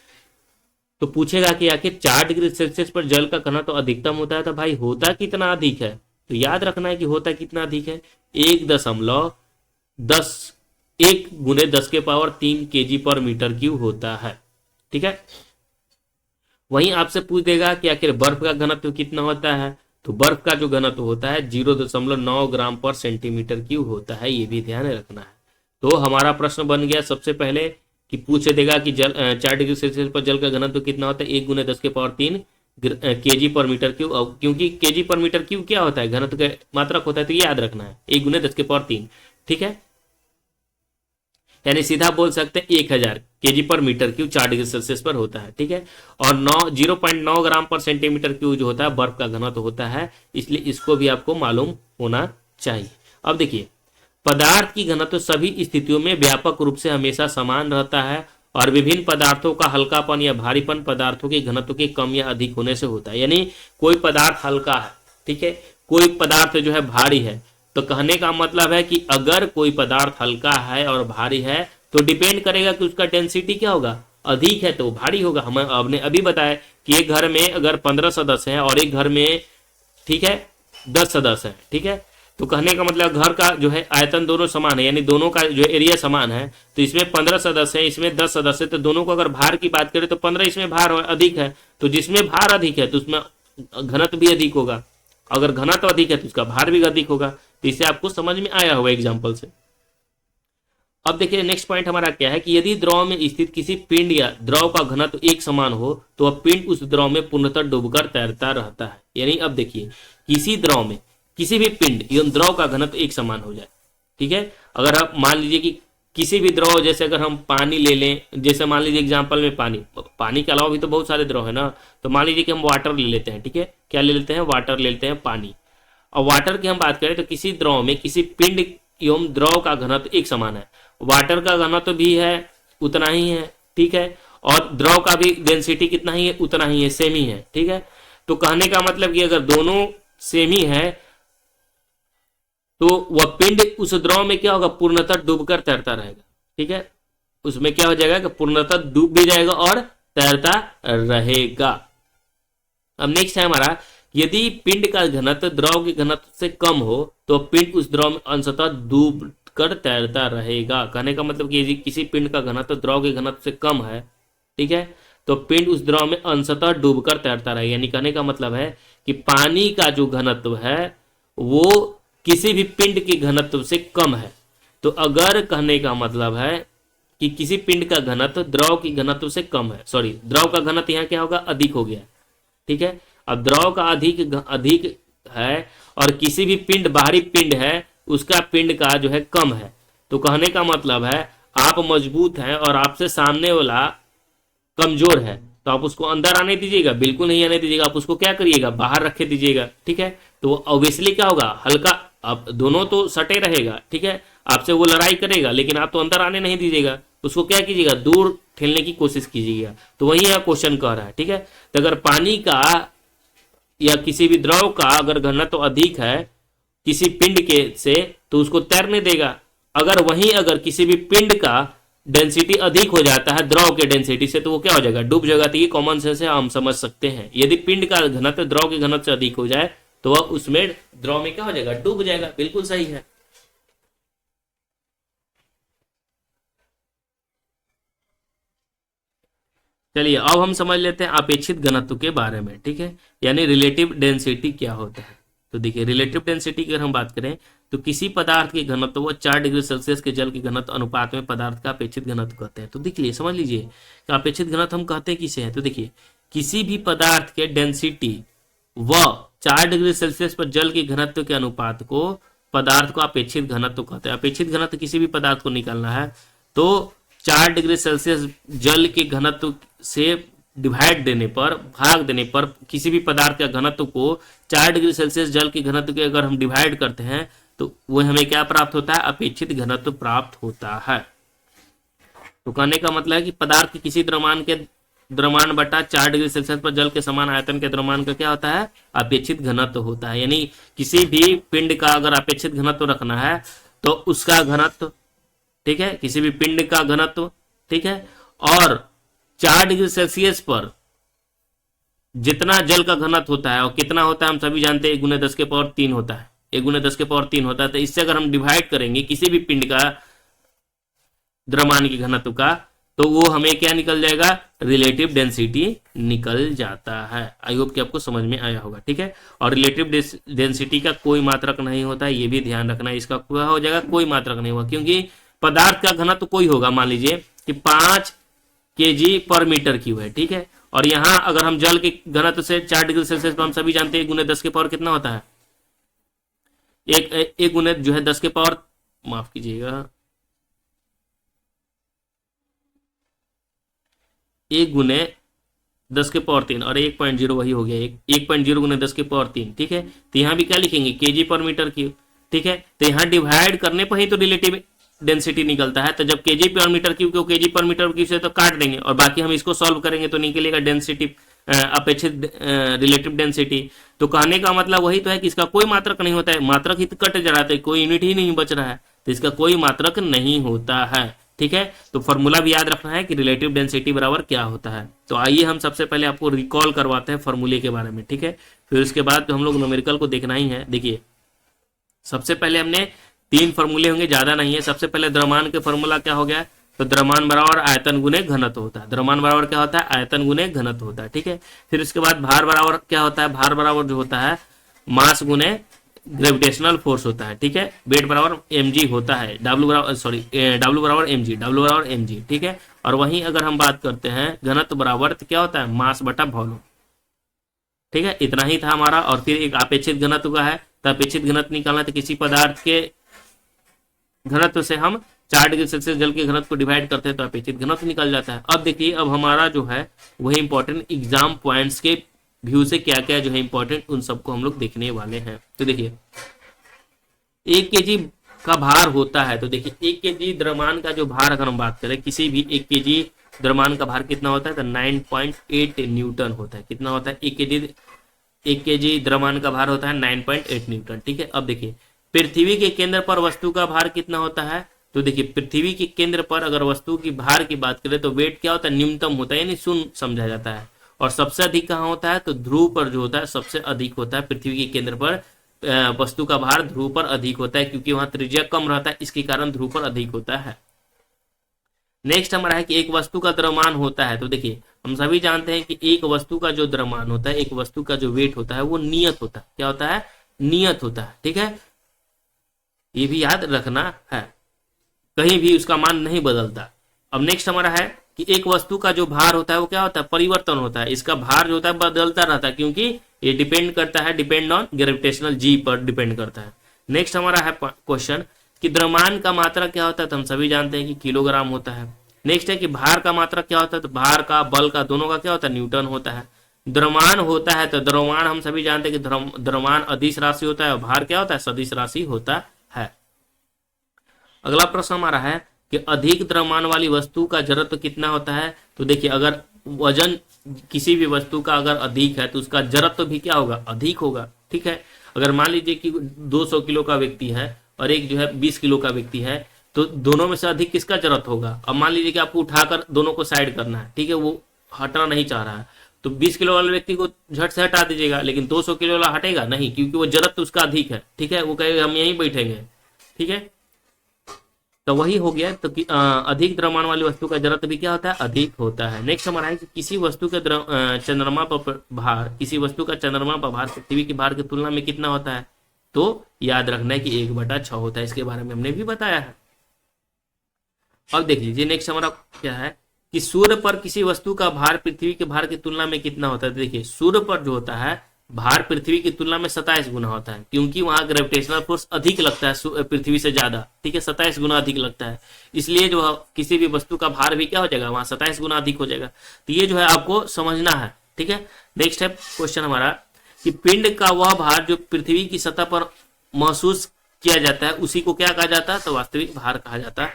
तो पूछेगा कि आखिर 4 डिग्री सेल्सियस पर जल का घनत्व अधिकतम होता है तो भाई होता कितना अधिक है, तो याद रखना है कि होता कितना अधिक है, 1 गुने 10⁻³ केजी पर मीटर क्यूब होता है, ठीक है। वहीं आपसे पूछ देगा कि आखिर बर्फ का घनत्व कितना होता है, तो बर्फ का जो घनत्व होता है 0.9 ग्राम पर सेंटीमीटर क्यूब होता है, ये भी ध्यान रखना है। तो हमारा प्रश्न बन गया सबसे पहले कि पूछ देगा कि 4 डिग्री सेल्सियस पर जल का घनत्व कितना होता है, 1 गुने 10⁻³ केजी पर मीटर क्यूब। क्योंकि केजी पर मीटर क्यूब क्या होता है, घनत्व का मात्रक होता है, तो ये याद रखना है 1 गुने 10⁻³, ठीक है। यानी सीधा बोल सकते हैं 1000 केजी पर मीटर क्यूब 4 डिग्री सेल्सियस पर होता है, ठीक है। और 0.9 ग्राम पर सेंटीमीटर क्यूब जो होता है बर्फ का घनत्व होता है, इसलिए इसको भी आपको मालूम होना चाहिए। अब देखिए पदार्थ की घनत्व सभी स्थितियों में व्यापक रूप से हमेशा समान रहता है और विभिन्न पदार्थों का हल्कापन या भारीपन पदार्थों के घनत्व के कम या अधिक होने से होता है। यानी कोई पदार्थ हल्का है, ठीक है, कोई पदार्थ जो है भारी है, तो कहने का मतलब है कि अगर कोई पदार्थ हल्का है और भारी है तो डिपेंड करेगा कि उसका डेंसिटी क्या होगा, अधिक है तो वो भारी होगा। हम आपने अभी बताया कि एक घर में अगर 15 सदस्य हैं और एक घर में, ठीक है, 10 सदस्य हैं, ठीक है, तो कहने का मतलब घर का जो है आयतन दोनों समान है, यानी दोनों का जो एरिया समान है। तो इसमें 15 सदस्य है, इसमें 10 सदस्य, तो दोनों को अगर भार की बात करें तो 15 इसमें भार अधिक है, तो जिसमें भार अधिक है तो उसमें घनत्व भी अधिक होगा, अगर घनत्व अधिक है तो उसका भार भी अधिक होगा। तो इससे आपको समझ में आया होगा एग्जाम्पल से। अब देखिए नेक्स्ट पॉइंट हमारा क्या है कि यदि द्रव में स्थित किसी पिंड या द्रव का घनत्व एक समान हो तो वह पिंड उस द्रव में पूर्णतः डूबकर तैरता रहता है। यानी अब देखिए किसी द्रव में किसी भी पिंड एवं द्रव का घनत्व एक समान हो जाए, ठीक है, अगर आप मान लीजिए कि किसी भी द्रव, जैसे अगर हम पानी ले लें, जैसे मान लीजिए एग्जाम्पल में पानी के अलावा भी तो बहुत सारे द्रव है ना, तो मान लीजिए कि हम वाटर ले लेते हैं, ठीक है, क्या ले लेते हैं, वाटर ले लेते हैं, पानी। और वाटर की हम बात करें तो किसी द्रव में किसी पिंड एवं द्रव का घनत्व एक समान है, वाटर का घनत्व भी है उतना ही है, ठीक है, और द्रव का भी डेंसिटी कितना ही है, उतना ही है, सेम ही है, ठीक है। तो कहने का मतलब कि अगर दोनों सेम ही है तो वह पिंड उस द्रव में क्या होगा, पूर्णतः डूबकर तैरता रहेगा, ठीक है, उसमें क्या हो जाएगा कि पूर्णतः डूब भी जाएगा और तैरता रहेगा। अब नेक्स्ट है हमारा, यदि पिंड का घनत्व द्रव के घनत्व से कम हो तो पिंड उस द्रव में अंशतः डूब कर तैरता रहेगा। कहने का मतलब कि यदि किसी पिंड का घनत्व द्रव के घनत्व से कम है, ठीक है, तो पिंड उस द्रव में अंशतः डूबकर तैरता रहेगा। यानी कहने का मतलब है कि पानी का जो घनत्व है वो किसी भी पिंड के घनत्व से कम है। तो अगर कहने का मतलब है कि किसी पिंड का घनत्व द्रव के घनत्व से कम है, सॉरी, द्रव का घनत्व यहाँ क्या होगा, अधिक हो गया, ठीक है। अब द्रव का अधिक है और किसी भी पिंड, बाहरी पिंड है, उसका पिंड का जो है कम है, तो कहने का मतलब है आप मजबूत हैं और आपसे सामने वाला कमजोर है, तो आप उसको अंदर आने दीजिएगा, बिल्कुल नहीं आने दीजिएगा, आप उसको क्या करिएगा, बाहर रखे दीजिएगा, ठीक है। तो ऑब्वियसली क्या होगा, हल्का, अब दोनों तो सटे रहेगा, ठीक है, आपसे वो लड़ाई करेगा लेकिन आप तो अंदर आने नहीं दीजिएगा, उसको क्या कीजिएगा, दूर ठेलने की कोशिश कीजिएगा। तो वही यह क्वेश्चन कह रहा है, ठीक है। तो अगर पानी का या किसी भी द्रव का अगर घनत्व तो अधिक है किसी पिंड के से तो उसको तैरने देगा। अगर वहीं अगर किसी भी पिंड का डेंसिटी अधिक हो जाता है द्रव के डेंसिटी से तो वो क्या हो जाएगा, डूब जाएगा। तो ये कॉमन सेंस से हम समझ सकते हैं, यदि पिंड का घनत्व द्रव के घनत्व से अधिक हो जाए तो वह उसमें द्रव में क्या हो जाएगा, डूब जाएगा। बिल्कुल सही है। चलिए अब हम समझ लेते हैं अपेक्षित घनत्व के बारे में, ठीक है, यानी रिलेटिव डेंसिटी क्या होता है। तो देखिए रिलेटिव डेंसिटी की अगर हम बात करें तो किसी पदार्थ के घनत्व वो 4 डिग्री सेल्सियस के जल के घनत्व अनुपात में पदार्थ का अपेक्षित घनत्व कहते हैं। तो देखिए समझ लीजिए कि अपेक्षित घनत्व हम कहते हैं किसे है, तो देखिए किसी भी पदार्थ के डेंसिटी व 4 डिग्री सेल्सियस पर जल के घनत्व के अनुपात को पदार्थ को अपेक्षित घनत्व कहते हैं। अपेक्षित घनत्व किसी भी पदार्थ को निकालना है तो 4 डिग्री सेल्सियस जल के घनत्व से डिवाइड देने पर, भाग देने पर किसी भी पदार्थ के घनत्व को 4 डिग्री सेल्सियस जल के घनत्व के अगर हम डिवाइड करते हैं तो वो हमें क्या प्राप्त होता है, अपेक्षित घनत्व प्राप्त होता है। तो कहने का मतलब है कि पदार्थ के किसी द्रव्यमान बटा 4 डिग्री सेल्सियस पर जल के समान आयतन के द्रव्यमान का क्या होता है, अपेक्षित घनत्व होता है। यानी किसी भी पिंड का अगर अपेक्षित घनत्व रखना है तो उसका घनत्व, ठीक है, किसी भी पिंड का घनत्व, ठीक है, और 4 डिग्री सेल्सियस पर जितना जल का घनत्व होता है और कितना होता है हम सभी जानते हैं, 1 गुने 10 के पावर 3 होता है, 1 गुने 10 के पावर 3 होता है। तो इससे अगर हम डिवाइड करेंगे किसी भी पिंड का द्रव्यमान के घनत्व का तो वो हमें क्या निकल जाएगा, रिलेटिव डेंसिटी निकल जाता है। आई होप कि आपको समझ में आया होगा, ठीक है। और रिलेटिव डेंसिटी का कोई मात्रक नहीं होता है, ये भी ध्यान रखना है। इसका क्या हो जाएगा, कोई मात्रक नहीं होगा, क्योंकि पदार्थ का घनत्व कोई होगा, मान लीजिए कि 5 kg पर मीटर क्यूब है, ठीक है, और यहां अगर हम जल के घनत्व से 4 डिग्री सेल्सियस पर हम सभी जानते हैं 1 गुने 10 के पावर कितना होता है, एक गुने जो है 10 के पावर, माफ कीजिएगा, 1 गुने 10 के पावर 3 और 1.0 वही हो गया, 1.0 गुने 10 के पावर 3, ठीक है। तो यहाँ भी क्या लिखेंगे, kg पर मीटर क्यूब, ठीक है। तो यहाँ डिवाइड करने पर ही तो रिलेटिव डेंसिटी निकलता है। तो जब kg पर मीटर क्यूब को kg पर मीटर क्यूब से तो काट देंगे और बाकी हम इसको सॉल्व करेंगे तो निकलेगा डेंसिटी अपेक्षित रिलेटिव डेंसिटी। तो कहने का मतलब वही तो है कि इसका कोई मात्रक नहीं होता है, मात्रक ही तो कट जा रहा है, तो कोई यूनिट ही नहीं बच रहा है, तो इसका कोई मात्रक नहीं होता है। ठीक है, तो फॉर्मूला भी याद रखना है कि रिलेटिव डेंसिटी बराबर क्या होता है। तो आइए हम सबसे पहले आपको रिकॉल करवाते हैं फॉर्मूले के बारे में। ठीक है, फिर उसके बाद तो हम लोग न्यूमेरिकल को देखना ही है। देखिए, सबसे पहले हमने 3 फॉर्मूले होंगे, ज्यादा नहीं है। सबसे पहले द्रव्यमान के फॉर्मूला क्या हो गया, तो द्रव्यमान बराबर आयतन गुने घनत्व होता है। द्रव्यमान बराबर क्या होता है, आयतन गुने घनत्व होता है। ठीक है, फिर उसके बाद भार बराबर क्या होता है, भार बराबर जो होता है मास गुने ग्रेविटेशनल फोर्स होता है। ठीक है, वेट बराबर mg होता है, W बराबर mg। ठीक है, और वहीं अगर हम बात करते हैं घनत्व बराबर तो क्या होता है, मास बटा वॉल्यूम। ठीक है, इतना ही था हमारा। और फिर एक अपेक्षित घनत्व का है, तो अपेक्षित घनत्व निकालना तो किसी पदार्थ के घनत्व से हम 4 डिग्री सेल्सियस जल के घनत्व को डिवाइड करते हैं तो अपेक्षित घनत्व निकल जाता है। अब देखिए, अब हमारा जो है वही इंपॉर्टेंट एग्जाम पॉइंट्स के व्यू से क्या क्या जो है इंपॉर्टेंट, उन सबको हम लोग देखने वाले हैं। तो देखिए, 1 केजी का भार होता है, तो देखिए 1 केजी द्रव्यमान का जो भार अगर हम बात करें, किसी भी 1 केजी द्रव्यमान का भार कितना होता है, तो 9.8 न्यूटन होता है। कितना होता है, 1 केजी द्रव्यमान का भार होता है 9.8 न्यूटन। ठीक है, अब देखिए पृथ्वी के केंद्र पर वस्तु का भार कितना होता है, तो देखिए पृथ्वी के केंद्र पर अगर वस्तु की भार की बात करें तो वेट क्या होता है, न्यूनतम होता है, यानी शून्य समझा जाता है। और सबसे अधिक कहाँ होता है, तो ध्रुव पर जो होता है सबसे अधिक होता है। पृथ्वी के केंद्र पर वस्तु का भार ध्रुव पर अधिक होता है, क्योंकि वहां त्रिज्या कम रहता है, इसके कारण ध्रुव पर अधिक होता है। नेक्स्ट हमारा है कि एक वस्तु का द्रव्यमान होता है, तो देखिए हम सभी जानते हैं कि एक वस्तु का जो द्रव्यमान होता है, एक वस्तु का जो वेट होता है वो नियत होता है। क्या होता है, नियत होता है। ठीक है, ये भी याद रखना है, कहीं भी उसका मान नहीं बदलता। अब नेक्स्ट हमारा है कि एक वस्तु का जो भार होता है वो क्या होता है, परिवर्तन होता है। इसका भार जो होता है बदलता रहता है, क्योंकि ये डिपेंड करता है, डिपेंड ऑन ग्रेविटेशनल जी पर डिपेंड करता है। नेक्स्ट हमारा है क्वेश्चन कि द्रव्यमान का मात्रा क्या होता है, तो हम सभी जानते हैं कि किलोग्राम होता है। नेक्स्ट है कि भार का मात्रा क्या होता है, तो भार का बल का दोनों का क्या होता है, न्यूटन होता है। द्रव्यमान होता है, तो द्रव्यमान हम सभी जानते हैं कि द्रव्यमान अदिश राशि होता है और भार क्या होता है, सदिश राशि होता है। अगला प्रश्न हमारा है कि अधिक द्रव्यमान वाली वस्तु का जड़त्व कितना होता है, तो देखिए अगर वजन किसी भी वस्तु का अगर अधिक है तो उसका जड़त्व भी क्या होगा, अधिक होगा। ठीक है, अगर मान लीजिए कि 200 किलो का व्यक्ति है और एक जो है 20 किलो का व्यक्ति है, तो दोनों में से अधिक किसका जड़त्व होगा। अब मान लीजिए कि आपको उठाकर दोनों को साइड करना है, ठीक है, वो हटना नहीं चाह रहा है, तो 20 किलो वाले व्यक्ति को झट से हटा दीजिएगा, लेकिन 200 किलो वाला हटेगा नहीं, क्योंकि वो जड़त्व उसका अधिक है। ठीक है, वो कहेगा हम यहीं बैठेंगे। ठीक है, तो वही हो गया। तो अधिक द्रव्यमान वाली वस्तु का जड़त्व भी क्या होता है, अधिक होता है। नेक्स्ट हमारा है कि किसी वस्तु के चंद्रमा पर भार, किसी वस्तु का चंद्रमा पर भार पृथ्वी के भार की तुलना में कितना होता है, तो याद रखना है कि 1/6 होता है। इसके बारे में हमने भी बताया है। अब देख लीजिए नेक्स्ट हमारा क्या है कि सूर्य पर किसी वस्तु का भार पृथ्वी के भार की तुलना में कितना होता है। देखिए सूर्य पर जो होता है भार पृथ्वी की तुलना में 27 गुना होता है, क्योंकि वहां ग्रेविटेशनल फोर्स अधिक लगता है पृथ्वी से ज्यादा। ठीक है, 27 गुना अधिक लगता है, इसलिए जो किसी भी वस्तु का भार भी क्या हो जाएगा, वहां 27 गुना अधिक हो जाएगा। तो ये जो है आपको समझना है। ठीक है, नेक्स्ट है क्वेश्चन हमारा कि पिंड का वह भार जो पृथ्वी की सतह पर महसूस किया जाता है उसी को क्या कहा जाता है, तो वास्तविक भार कहा जाता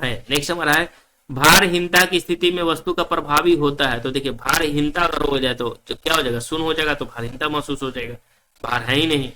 है। नेक्स्ट हमारा है भारहीनता की स्थिति में वस्तु का प्रभावी होता है। तो देखिए भारहीनता अगर हो जाए तो क्या हो जाएगा, शून्य हो जाएगा, तो भारहीनता महसूस हो जाएगा, भार है ही नहीं,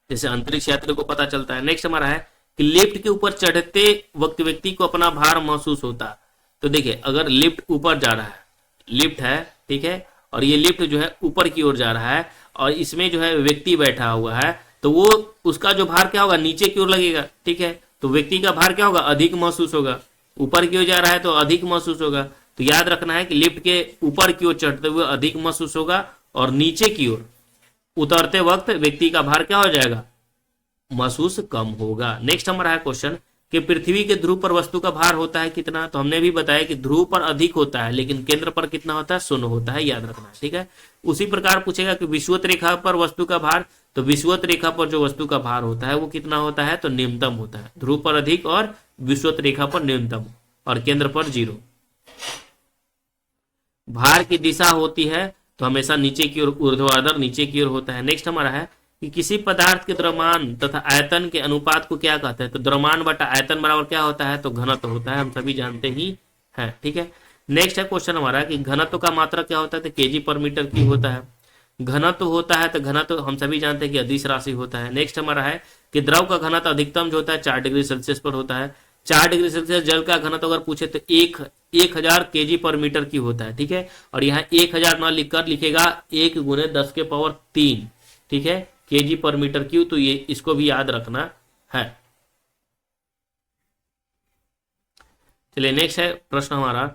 जैसे अंतरिक्ष यात्री को पता चलता है। नेक्स्ट हमारा है कि लिफ्ट के ऊपर चढ़ते वक्त व्यक्ति को अपना भार महसूस होता है। तो देखिए अगर लिफ्ट ऊपर जा रहा है, लिफ्ट है, ठीक है, और ये लिफ्ट जो है ऊपर की ओर जा रहा है और इसमें जो है व्यक्ति बैठा हुआ है, तो वो उसका जो भार क्या होगा, नीचे की ओर लगेगा। ठीक है, तो व्यक्ति का भार क्या होगा, अधिक महसूस होगा। ऊपर की ओर जा रहा है तो अधिक महसूस होगा। तो याद रखना है कि लिफ्ट के ऊपर की ओर चढ़ते हुए अधिक महसूस होगा और नीचे की ओर उतरते वक्त व्यक्ति का भार क्या हो जाएगा, महसूस कम होगा। नेक्स्ट हमारा है क्वेश्चन कि पृथ्वी के ध्रुव पर वस्तु का भार होता है कितना। तो हमने भी बताया कि ध्रुव पर अधिक होता है लेकिन केंद्र पर कितना होता है, शून्य होता है, याद रखना है। ठीक है, उसी प्रकार पूछेगा कि विषुवत रेखा पर वस्तु का भार, तो विषुवत रेखा पर जो वस्तु का भार होता है वो कितना होता है, तो न्यूनतम होता है। ध्रुव पर अधिक और विषुवत रेखा पर न्यूनतम और केंद्र पर 0। भार की दिशा होती है तो हमेशा नीचे की ओर, ऊर्ध्वाधर नीचे की ओर होता है। नेक्स्ट हमारा है कि किसी पदार्थ के द्रव्यमान तथा आयतन के अनुपात को क्या कहते हैं, तो द्रव्यमान बटा आयतन बराबर क्या होता है, तो घनत्व होता है, हम सभी जानते ही हैं। ठीक है, नेक्स्ट है क्वेश्चन हमारा कि घनत्व का मात्रा क्या होता है, तो केजी पर मीटर क्यूब होता है। घनत्व होता है तो घनत्व हम सभी जानते हैं कि अदिश राशि होता है। नेक्स्ट हमारा है कि द्रव का घनत्व अधिकतम जो होता है 4 डिग्री सेल्सियस पर होता है। 4 डिग्री सेल्सियस जल का घनत्व अगर पूछे तो 1000 केजी पर मीटर क्यूब होता है, ठीक है। और यहाँ 1000 ना लिखकर लिखेगा 1 गुने 10 के पावर 3, ठीक है, केजी पर मीटर क्यूब। तो ये इसको भी याद रखना है। चलिए नेक्स्ट है प्रश्न हमारा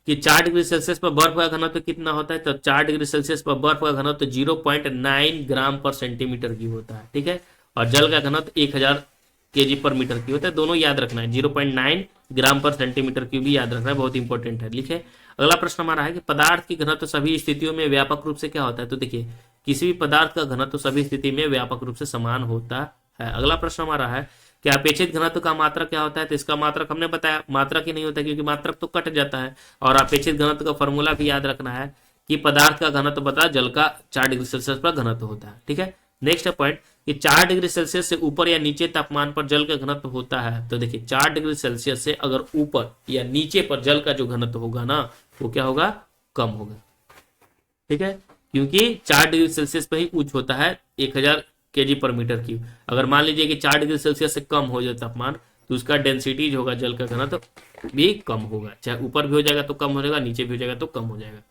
कि 4 डिग्री सेल्सियस पर बर्फ का घनत्व कितना होता है, तो 4 डिग्री सेल्सियस पर बर्फ का घनत्व 0.9 ग्राम पर सेंटीमीटर क्यूब होता है, ठीक है। और जल का घनत्व 1000 केजी पर मीटर क्यूब होता है। दोनों याद रखना है, 0.9 ग्राम पर सेंटीमीटर क्यूब भी याद रखना है, बहुत इंपॉर्टेंट है। लिखे अगला प्रश्न हमारा है कि पदार्थ की घनत्व सभी स्थितियों में व्यापक रूप से क्या होता है, तो देखिए किसी भी पदार्थ का घनत्व सभी स्थिति में व्यापक रूप से समान होता है। अगला प्रश्न हमारा है कि अपेक्षित घनत्व का मात्रक क्या होता है, तो इसका मात्रक हमने बताया, मात्रक ही नहीं होता क्योंकि मात्रक तो कट जाता है। और अपेक्षित घनत्व का फॉर्मूला भी याद रखना है कि पदार्थ का घनत्व बता जल का 4 डिग्री सेल्सियस पर घनत्व होता है, ठीक है। नेक्स्ट पॉइंट कि 4 डिग्री सेल्सियस से ऊपर या नीचे तापमान पर जल का घनत्व होता है, तो देखिए 4 डिग्री सेल्सियस से अगर ऊपर या नीचे पर जल का जो घनत्व होगा ना वो क्या होगा, कम होगा, ठीक है। क्योंकि 4 डिग्री सेल्सियस पर ही उच्च होता है 1000 केजी पर मीटर क्यूब। अगर मान लीजिए कि 4 डिग्री सेल्सियस से कम हो जाए तापमान तो उसका डेंसिटी जो होगा जल का घनत्व भी कम होगा, चाहे ऊपर भी हो जाएगा तो कम हो जाएगा, नीचे भी हो जाएगा तो कम हो जाएगा।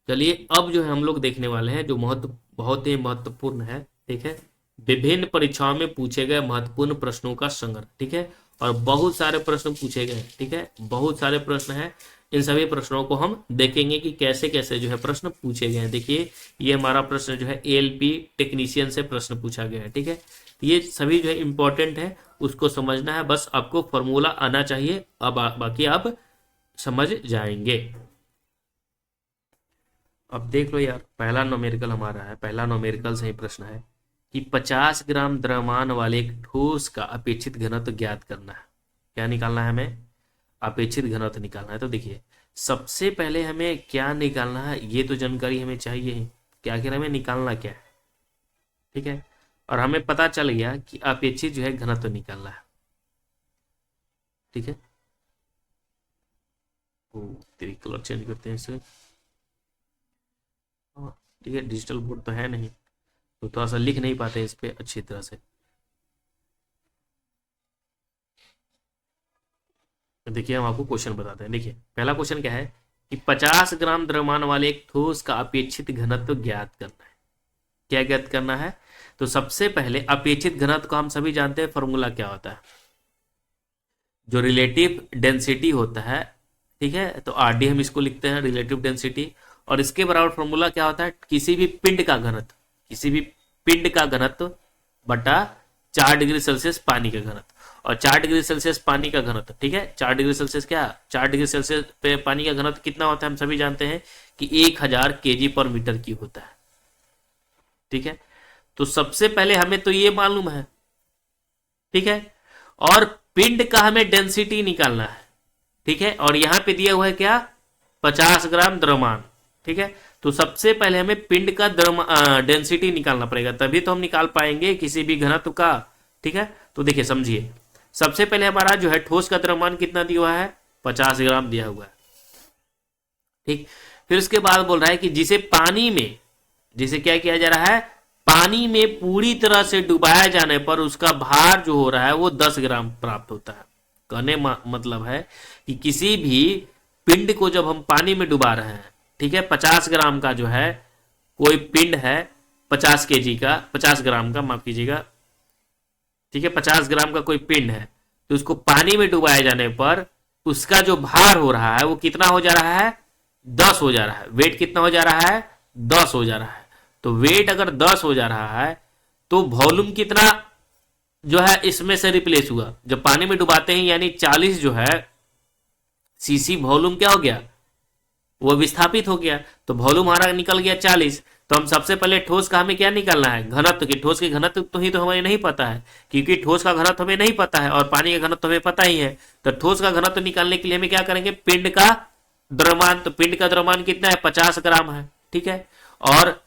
चलिए अब जो है हम लोग देखने वाले हैं जो बहुत ही महत्वपूर्ण है, ठीक है, विभिन्न परीक्षाओं में पूछे गए महत्वपूर्ण प्रश्नों का संग्रह, ठीक है। और बहुत सारे प्रश्न पूछे गए, ठीक है, बहुत सारे प्रश्न हैं। इन सभी प्रश्नों को हम देखेंगे कि कैसे कैसे जो है प्रश्न पूछे गए हैं। देखिए ये हमारा प्रश्न जो है एएलपी टेक्नीशियन से प्रश्न पूछा गया है, ठीक है। ये सभी जो है इंपॉर्टेंट है, उसको समझना है, बस आपको फॉर्मूला आना चाहिए, अब बाकी आप समझ जाएंगे। अब देख लो यार, पहला न्यूमेरिकल हमारा है, पहला न्यूमेरिकल से ही प्रश्न है कि 50 ग्राम द्रव्यमान वाले एक ठोस का अपेक्षित घनत्व ज्ञात करना है। क्या निकालना है हमें, अपेक्षित घनत्व निकालना है। तो देखिए सबसे पहले हमें क्या निकालना है, ये तो जानकारी हमें चाहिए ही कि आखिर हमें निकालना क्या है, ठीक है। और हमें पता चल गया कि अपेक्षित जो है घनत्व निकालना है, ठीक है। तेरी कलर चेंज करते हैं इसे, ठीक है, डिजिटल बोर्ड तो है नहीं तो थोड़ा सा लिख नहीं पाते इस पे अच्छी तरह से। देखिए हम आपको क्वेश्चन बताते हैं। देखिए पहला क्वेश्चन क्या है कि 50 ग्राम द्रव्यमान वाले एक ठोस का अपेक्षित घनत्व ज्ञात करना है। क्या ज्ञात करना है, तो सबसे पहले अपेक्षित घनत्व को हम सभी जानते हैं, फॉर्मूला क्या होता है, जो रिलेटिव डेंसिटी होता है, ठीक है। तो आरडी हम इसको लिखते हैं रिलेटिव डेंसिटी, और इसके बराबर फॉर्मूला क्या होता है, किसी भी पिंड का घनत्व, किसी भी पिंड का घनत्व बटा 4 डिग्री सेल्सियस पानी का घनत्व। और 4 डिग्री सेल्सियस पानी का घनत्व, ठीक है, 4 डिग्री सेल्सियस क्या, 4 डिग्री सेल्सियस पे पानी का घनत्व कितना होता है, हम सभी जानते हैं कि 1000 केजी पर मीटर क्यूब होता है, ठीक है। तो सबसे पहले हमें तो ये मालूम है, ठीक है, और पिंड का हमें डेंसिटी निकालना है, ठीक है। और यहां पे दिया हुआ है क्या, 50 ग्राम द्रव्यमान, ठीक है। तो सबसे पहले हमें पिंड का डेंसिटी निकालना पड़ेगा, तभी तो हम निकाल पाएंगे किसी भी घनत्व का, ठीक है। तो देखिए समझिए, सबसे पहले हमारा जो है ठोस का द्रव्यमान कितना दिया हुआ है, 50 ग्राम दिया हुआ है, ठीक। फिर उसके बाद बोल रहा है कि जिसे पानी में, जिसे क्या किया जा रहा है, पानी में पूरी तरह से डुबाया जाने पर उसका भार जो हो रहा है वो 10 ग्राम प्राप्त होता है। कहने मतलब है कि किसी भी पिंड को जब हम पानी में डुबा रहे हैं, ठीक है, 50 ग्राम का जो है कोई पिंड है, 50 केजी का, 50 ग्राम का, माफ कीजिएगा, ठीक है, 50 ग्राम का कोई पिंड है, तो उसको पानी में डुबाए जाने पर उसका जो भार हो रहा है वो कितना हो जा रहा है, 10 हो जा रहा है। वेट कितना हो जा रहा है, 10 हो जा रहा है। तो वेट अगर 10 हो जा रहा है तो वॉल्यूम कितना जो है इसमें से रिप्लेस हुआ, जब पानी में डुबाते हैं यानी 40 जो है सीसी वॉल्यूम क्या हो गया, वो विस्थापित हो गया। तो वॉल्यूम हमारा निकल गया 40। तो हम सबसे पहले ठोस का हमें क्या निकालना है, घनत्व की। ठोस के घनत्व तो ही तो हमें नहीं पता है, क्योंकि ठोस का घनत्व हमें नहीं पता है और पानी का घनत्व हमें पता ही है। तो ठोस का घनत्व निकालने के लिए हमें क्या करेंगे, पिंड का द्रव्यमान। तो पिंड का द्रव्यमान कितना है, 50 ग्राम है, ठीक है। और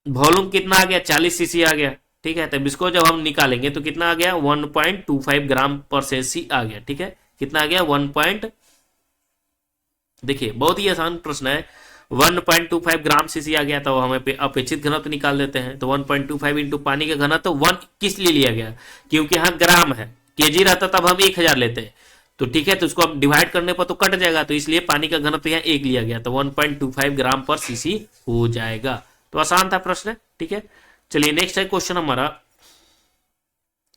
वॉल्यूम कितना आ गया, 40 सीसी आ गया, ठीक है। तो इसको जब हम निकालेंगे तो कितना आ गया, 1.25 ग्राम पर सीसी आ गया, ठीक है। कितना आ गया, देखिए बहुत ही आसान प्रश्न है। 1.25 ग्राम सीसी आ गया, तो हमें अपेक्षित घनत्व निकाल देते हैं। तो 1.25 इंटू पानी का घनत्व 1 किस लिए लिया गया, क्योंकि यहाँ ग्राम है, केजी रहता तब हम 1000 लेते हैं। तो ठीक है, तो उसको अब डिवाइड करने पर तो कट जाएगा, तो इसलिए पानी का घनत्व यहाँ 1 लिया गया, तो 1.25 ग्राम पर सीसी हो जाएगा। तो आसान था प्रश्न, ठीक है। चलिए नेक्स्ट है क्वेश्चन हमारा।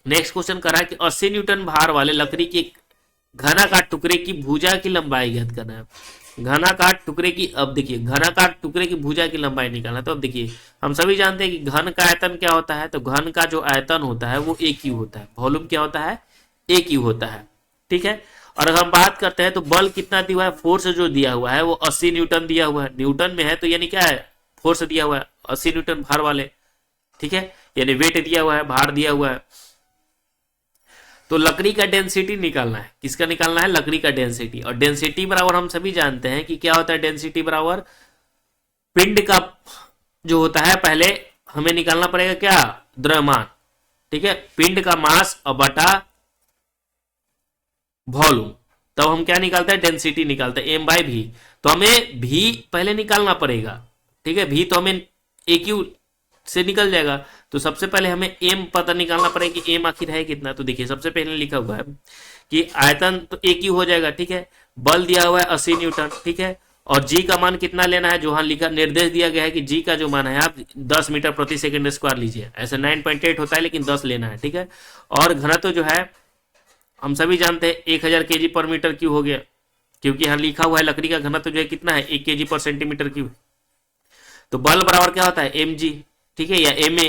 नेक्स्ट क्वेश्चन कर रहा है कि 80 न्यूटन भार वाले लकड़ी के घनाकार टुकड़े की भुजा की लंबाई ज्ञात करना है। घनाकार टुकड़े की, अब देखिए घनाकार टुकड़े की भुजा की लंबाई निकालना। तो अब देखिए हम सभी जानते हैं कि घन का आयतन क्या होता है, तो घन का जो आयतन होता है वो एक यू होता है, वॉल्यूम क्या होता है, एक यू होता है, ठीक है। और अगर हम बात करते हैं तो बल कितना दिया हुआ है, फोर्स जो दिया हुआ है वो 80 न्यूटन दिया हुआ है, न्यूटन में है, तो यानी क्या है, फोर्स दिया हुआ है 80 न्यूटन भार वाले, ठीक है, यानी वेट दिया हुआ है, भार दिया हुआ है। तो लकड़ी का डेंसिटी निकालना है, किसका निकालना है, लकड़ी का डेंसिटी। और डेंसिटी बराबर हम सभी जानते हैं कि क्या होता है, डेंसिटी बराबर पिंड का जो होता है, पहले हमें निकालना पड़ेगा क्या, द्रव्यमान, ठीक है, पिंड का मास और बटा वॉल्यूम, तब हम क्या निकालते हैं, डेंसिटी निकालते हैं, एम बाई भी। तो हमें भी पहले निकालना पड़ेगा, ठीक है, भी तो हमें एक यू से निकल जाएगा। तो सबसे पहले हमें एम पता निकालना पड़ेगा कि एम आखिर है कितना। तो देखिए सबसे पहले लिखा हुआ है कि आयतन तो एक ही हो जाएगा, ठीक है, बल दिया हुआ है 80 न्यूटन, ठीक है, और जी का मान कितना लेना है, जो हाँ लिखा निर्देश दिया गया है कि जी का जो मान है आप 10 मीटर प्रति सेकंड स्क्वायर लीजिए, ऐसे 9.8 होता है लेकिन 10 लेना है, ठीक है। और घनत्व जो है हम सभी जानते हैं 1000 केजी पर मीटर क्यूब हो गया, क्योंकि यहाँ लिखा हुआ है लकड़ी का घनत्व जो है कितना है, 1 केजी पर सेंटीमीटर क्यूब। तो बल बराबर क्या होता है, एम जी, ठीक है, या एम ए।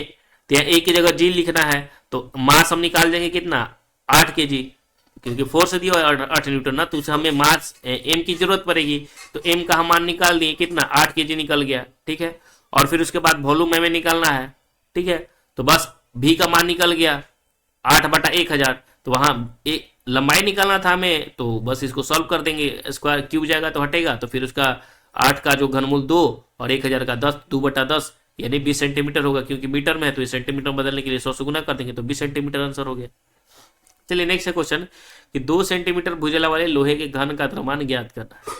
तो यहाँ ए की जगह जी लिखना है, तो मास हम निकाल देंगे कितना, 8 केजी, क्योंकि फोर्स दिया है 8 न्यूटन ना, तो उसे हमें मास एम की जरूरत पड़ेगी। तो एम का हम मान निकाल दिए कितना, 8 केजी निकल गया, ठीक है। और फिर उसके बाद वॉल्यूम हमें निकालना है, ठीक है, तो बस भी का मान निकल गया 8/1000। तो वहां एक लंबाई निकालना था हमें, तो बस इसको सॉल्व कर देंगे, स्क्वायर क्यूब जाएगा तो हटेगा, तो फिर उसका 8 का जो घनमूल 2 और 1000 का 10, 2/10 यानी 20 सेंटीमीटर होगा, क्योंकि मीटर में है तो सेंटीमीटर बदलने के लिए 100 से गुना कर देंगे, तो 20 सेंटीमीटर आंसर हो गया। चलिए नेक्स्ट है क्वेश्चन कि 2 सेंटीमीटर भुजला वाले लोहे के घन का द्रव्यमान ज्ञात करना है।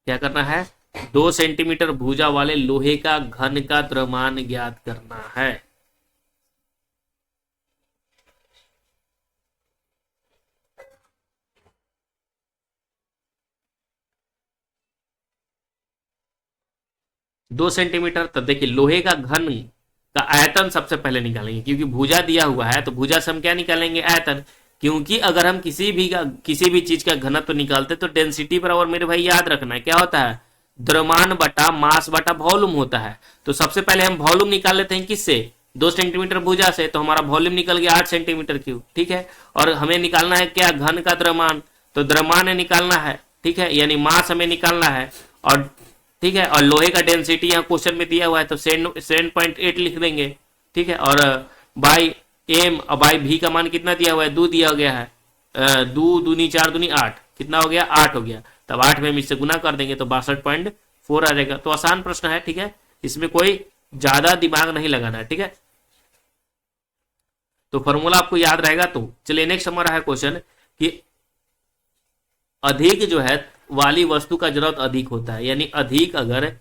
क्या करना है, 2 सेंटीमीटर भुजा वाले लोहे का घन का द्रव्यमान ज्ञात करना है। दो सेंटीमीटर, तब देखिए लोहे का घन का आयतन सबसे पहले निकालेंगे, क्योंकि भुजा दिया हुआ है, तो भुजा से हम क्या निकालेंगे, आयतन। क्योंकि अगर हम किसी भी चीज का घनत्व निकालते तो डेंसिटी बराबर, मेरे भाई याद रखना है, क्या होता है, द्रव्यमान बटा मास बटा वॉल्यूम होता है। तो सबसे पहले हम वॉल्यूम निकाल लेते हैं किससे, 2 सेंटीमीटर भुजा से, तो हमारा वॉल्यूम निकल गया 8 सेंटीमीटर क्यूब, ठीक है। और हमें निकालना है क्या, घन का द्रव्यमान, तो द्रव्यमान निकालना है, ठीक है, यानी मास हमें निकालना है। और ठीक है, और लोहे का डेंसिटी यहाँ क्वेश्चन में दिया हुआ है, तो 7.8 लिख देंगे, ठीक है। और बाई एम और बाई भी का मान कितना दिया हुआ है, 2 दिया गया है, 2 दूनी 4 दूनी 8, कितना हो गया, 8 हो गया। तब 8 में हम इससे गुना कर देंगे तो 62.4 आ जाएगा। तो आसान प्रश्न है, ठीक है, इसमें कोई ज्यादा दिमाग नहीं लगाना है, ठीक है। तो फॉर्मूला आपको याद रहेगा। तो चलिए नेक्स्ट हमारा है क्वेश्चन कि अधिक जो है वाली वस्तु का जरूरत अधिक होता है, यानी अधिक, अगर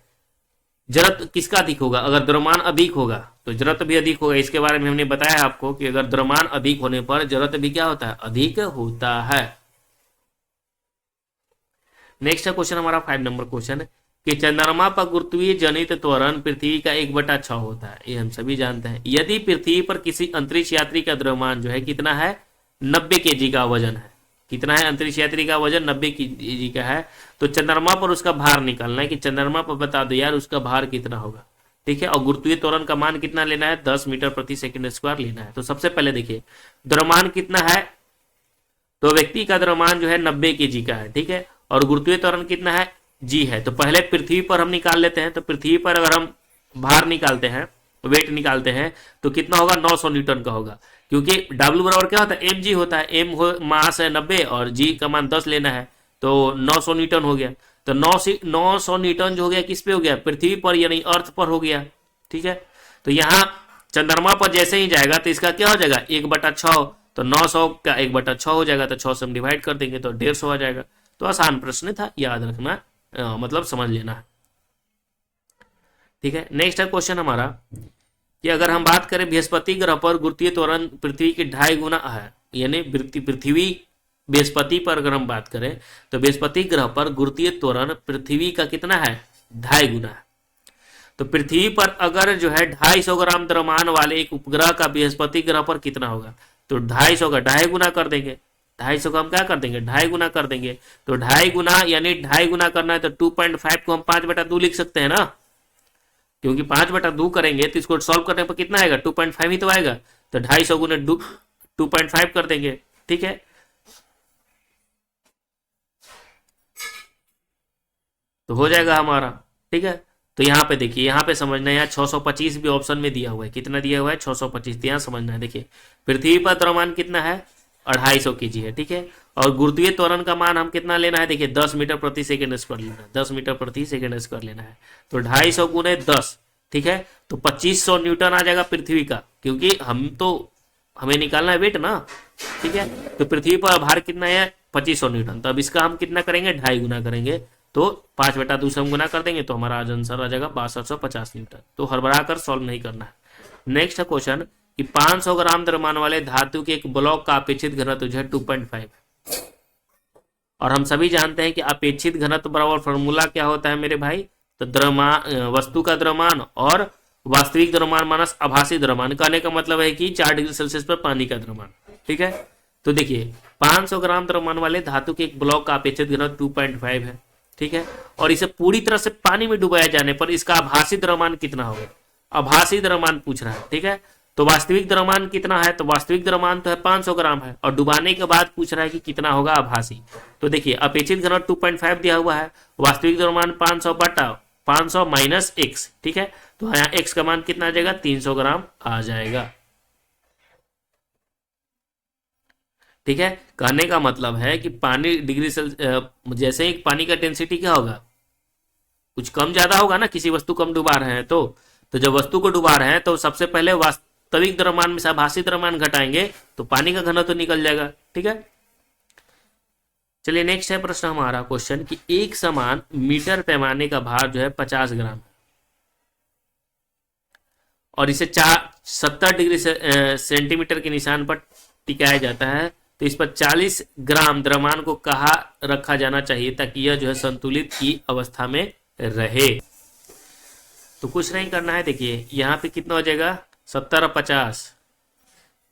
जरूरत किसका अधिक होगा, अगर द्रव्यमान अधिक होगा तो जरूरत भी अधिक होगा। इसके बारे में हमने बताया आपको कि अगर द्रव्यमान अधिक होने पर जरूरत भी क्या होता है, अधिक होता है। नेक्स्ट है क्वेश्चन हमारा 5 नंबर क्वेश्चन कि चंद्रमा पर गुरुत्वीय जनित त्वरण पृथ्वी का 1/6 होता है, ये हम सभी जानते हैं। यदि पृथ्वी पर किसी अंतरिक्ष यात्री का द्रव्यमान जो है कितना है, 90 केजी का वजन है, कितना है, अंतरिक्ष यात्री का वजन 90 केजी का है, तो चंद्रमा पर उसका भार निकालना है कि चंद्रमा पर बता दो यार उसका भार कितना होगा, ठीक है। और गुरुत्वीय त्वरण का मान कितना लेना है, 10 मीटर प्रति सेकंड स्क्वायर लेना है। तो सबसे पहले देखिए द्रव्यमान कितना है, तो व्यक्ति का द्रव्यमान जो है 90 केजी का है, ठीक है, और गुरुत्वीय त्वरण कितना है, जी है। तो पहले पृथ्वी पर हम निकाल लेते हैं, तो पृथ्वी पर अगर हम भार निकालते हैं, वेट निकालते हैं, तो कितना होगा, 900 न्यूटन का होगा, क्योंकि W बराबर क्या होता है, एम जी होता है, एम मास है 90 और जी का मान 10 लेना है, तो 900 न्यूटन हो गया। तो 900 न्यूटन जो हो गया किस पे हो गया, पृथ्वी पर यानी अर्थ पर हो गया, ठीक है। तो यहाँ चंद्रमा पर जैसे ही जाएगा तो इसका क्या हो जाएगा, 1/6, तो 900 का 1/6 हो जाएगा, तो 6 से हम डिवाइड कर देंगे तो 150 आ जाएगा। तो आसान प्रश्न था, याद रखना, मतलब समझ लेना है। ठीक है, नेक्स्ट है क्वेश्चन हमारा कि अगर हम बात करें बृहस्पति ग्रह पर गुरुत्वीय त्वरण पृथ्वी की 2.5 गुना है, यानी पृथ्वी बृहस्पति पर अगर हम बात करें तो बृहस्पति ग्रह पर गुरुत्वीय त्वरण पृथ्वी का कितना है, 2.5 गुना है। तो पृथ्वी पर अगर जो है 250 ग्राम द्रव्यमान वाले एक उपग्रह का बृहस्पति ग्रह पर कितना होगा, तो 250 का 2.5 गुना कर देंगे, 250 का हम क्या कर देंगे, 2.5 गुना कर देंगे। तो 2.5 गुना यानी 2.5 गुना करना है तो 2.5 को हम 5/2 लिख सकते हैं ना, क्योंकि 5/2 करेंगे तो इसको सॉल्व करने पर कितना आएगा, 2.5 ही तो आएगा। तो 250 गुने 2.5 कर देंगे। ठीक है, तो हो जाएगा हमारा। ठीक है, तो यहाँ पे देखिए, यहाँ पे समझना है, यहाँ 625 भी ऑप्शन में दिया हुआ है, कितना दिया हुआ है, 625। यहाँ समझना है, देखिए पृथ्वी पर द्रव्यमान कितना है, 250 kg है। ठीक है, और गुरुत्वीय त्वरण का मान हम कितना लेना है, देखिए 10 मीटर प्रति सेकेंड स्क्वायर लेना है, 10 मीटर प्रति सेकेंड स्क्वायर लेना है। तो 250 गुने 10, ठीक है, तो 2500 न्यूटन आ जाएगा पृथ्वी का, क्योंकि हमें निकालना है वेट ना। ठीक है, तो पृथ्वी पर भार कितना है, 2500 न्यूटन। तो अब इसका हम कितना करेंगे, 2.5 गुना करेंगे, तो 5/2 से हम गुना कर देंगे, तो हमारा आज आंसर आ जाएगा 6250 न्यूटन। तो हड़बड़ा कर सॉल्व नहीं करना है। नेक्स्ट है क्वेश्चन कि 500 ग्राम द्रव्यमान वाले धातु के एक ब्लॉक का अपेक्षित घनत्व जो है 2.5, और हम सभी जानते हैं कि अपेक्षित घनत्व बराबर फॉर्मूला क्या होता है मेरे भाई, तो द्रव्यमान, वस्तु का द्रव्यमान और वास्तविक द्रव्यमान माइनस आभासी द्रव्यमान। कहने का मतलब है कि 4 डिग्री सेल्सियस पर पानी का द्रव्यमान। ठीक है, तो देखिए 500 ग्राम द्रव्यमान वाले धातु के एक ब्लॉक का अपेक्षित घनत्व 2.5 है। ठीक है, और इसे पूरी तरह से पानी में डुबाया जाने पर इसका आभासी द्रव्यमान कितना होगा, आभासी द्रव्यमान पूछ रहा है। ठीक है, तो वास्तविक द्रव्यमान कितना है, तो वास्तविक द्रव्यमान तो है 500 ग्राम है, और डुबाने के बाद पूछ रहा है कि कितना होगा आभासी। तो देखिए अपेक्षित घनत्व 2.5 दिया हुआ है, वास्तविक द्रव्यमान 500 माइनस x। ठीक है, तो यहाँ x का मान कितना आ जाएगा, 300 ग्राम आ जाएगा। ठीक है, कहने का मतलब है कि पानी डिग्री सेल्सियस, जैसे ही पानी का डेंसिटी क्या होगा, कुछ कम ज्यादा होगा ना, किसी वस्तु को हम डुबा रहे हैं तो जब वस्तु को डुबा रहे हैं तो सबसे पहले वास्तविक द्रव्यमान में से आभासी द्रव्यमान घटाएंगे तो पानी का घनत्व तो निकल जाएगा। ठीक है, चलिए नेक्स्ट है प्रश्न हमारा क्वेश्चन कि एक समान मीटर पैमाने का भार जो है 50 ग्राम, और इसे 70 डिग्री सेंटीमीटर के निशान पर टिकाया जाता है, तो इस पर 40 ग्राम द्रव्यमान को कहाँ रखा जाना चाहिए ताकि यह जो है संतुलित की अवस्था में रहे। तो कुछ नहीं करना है, देखिए यहाँ पे कितना हो जाएगा, 70 और 50,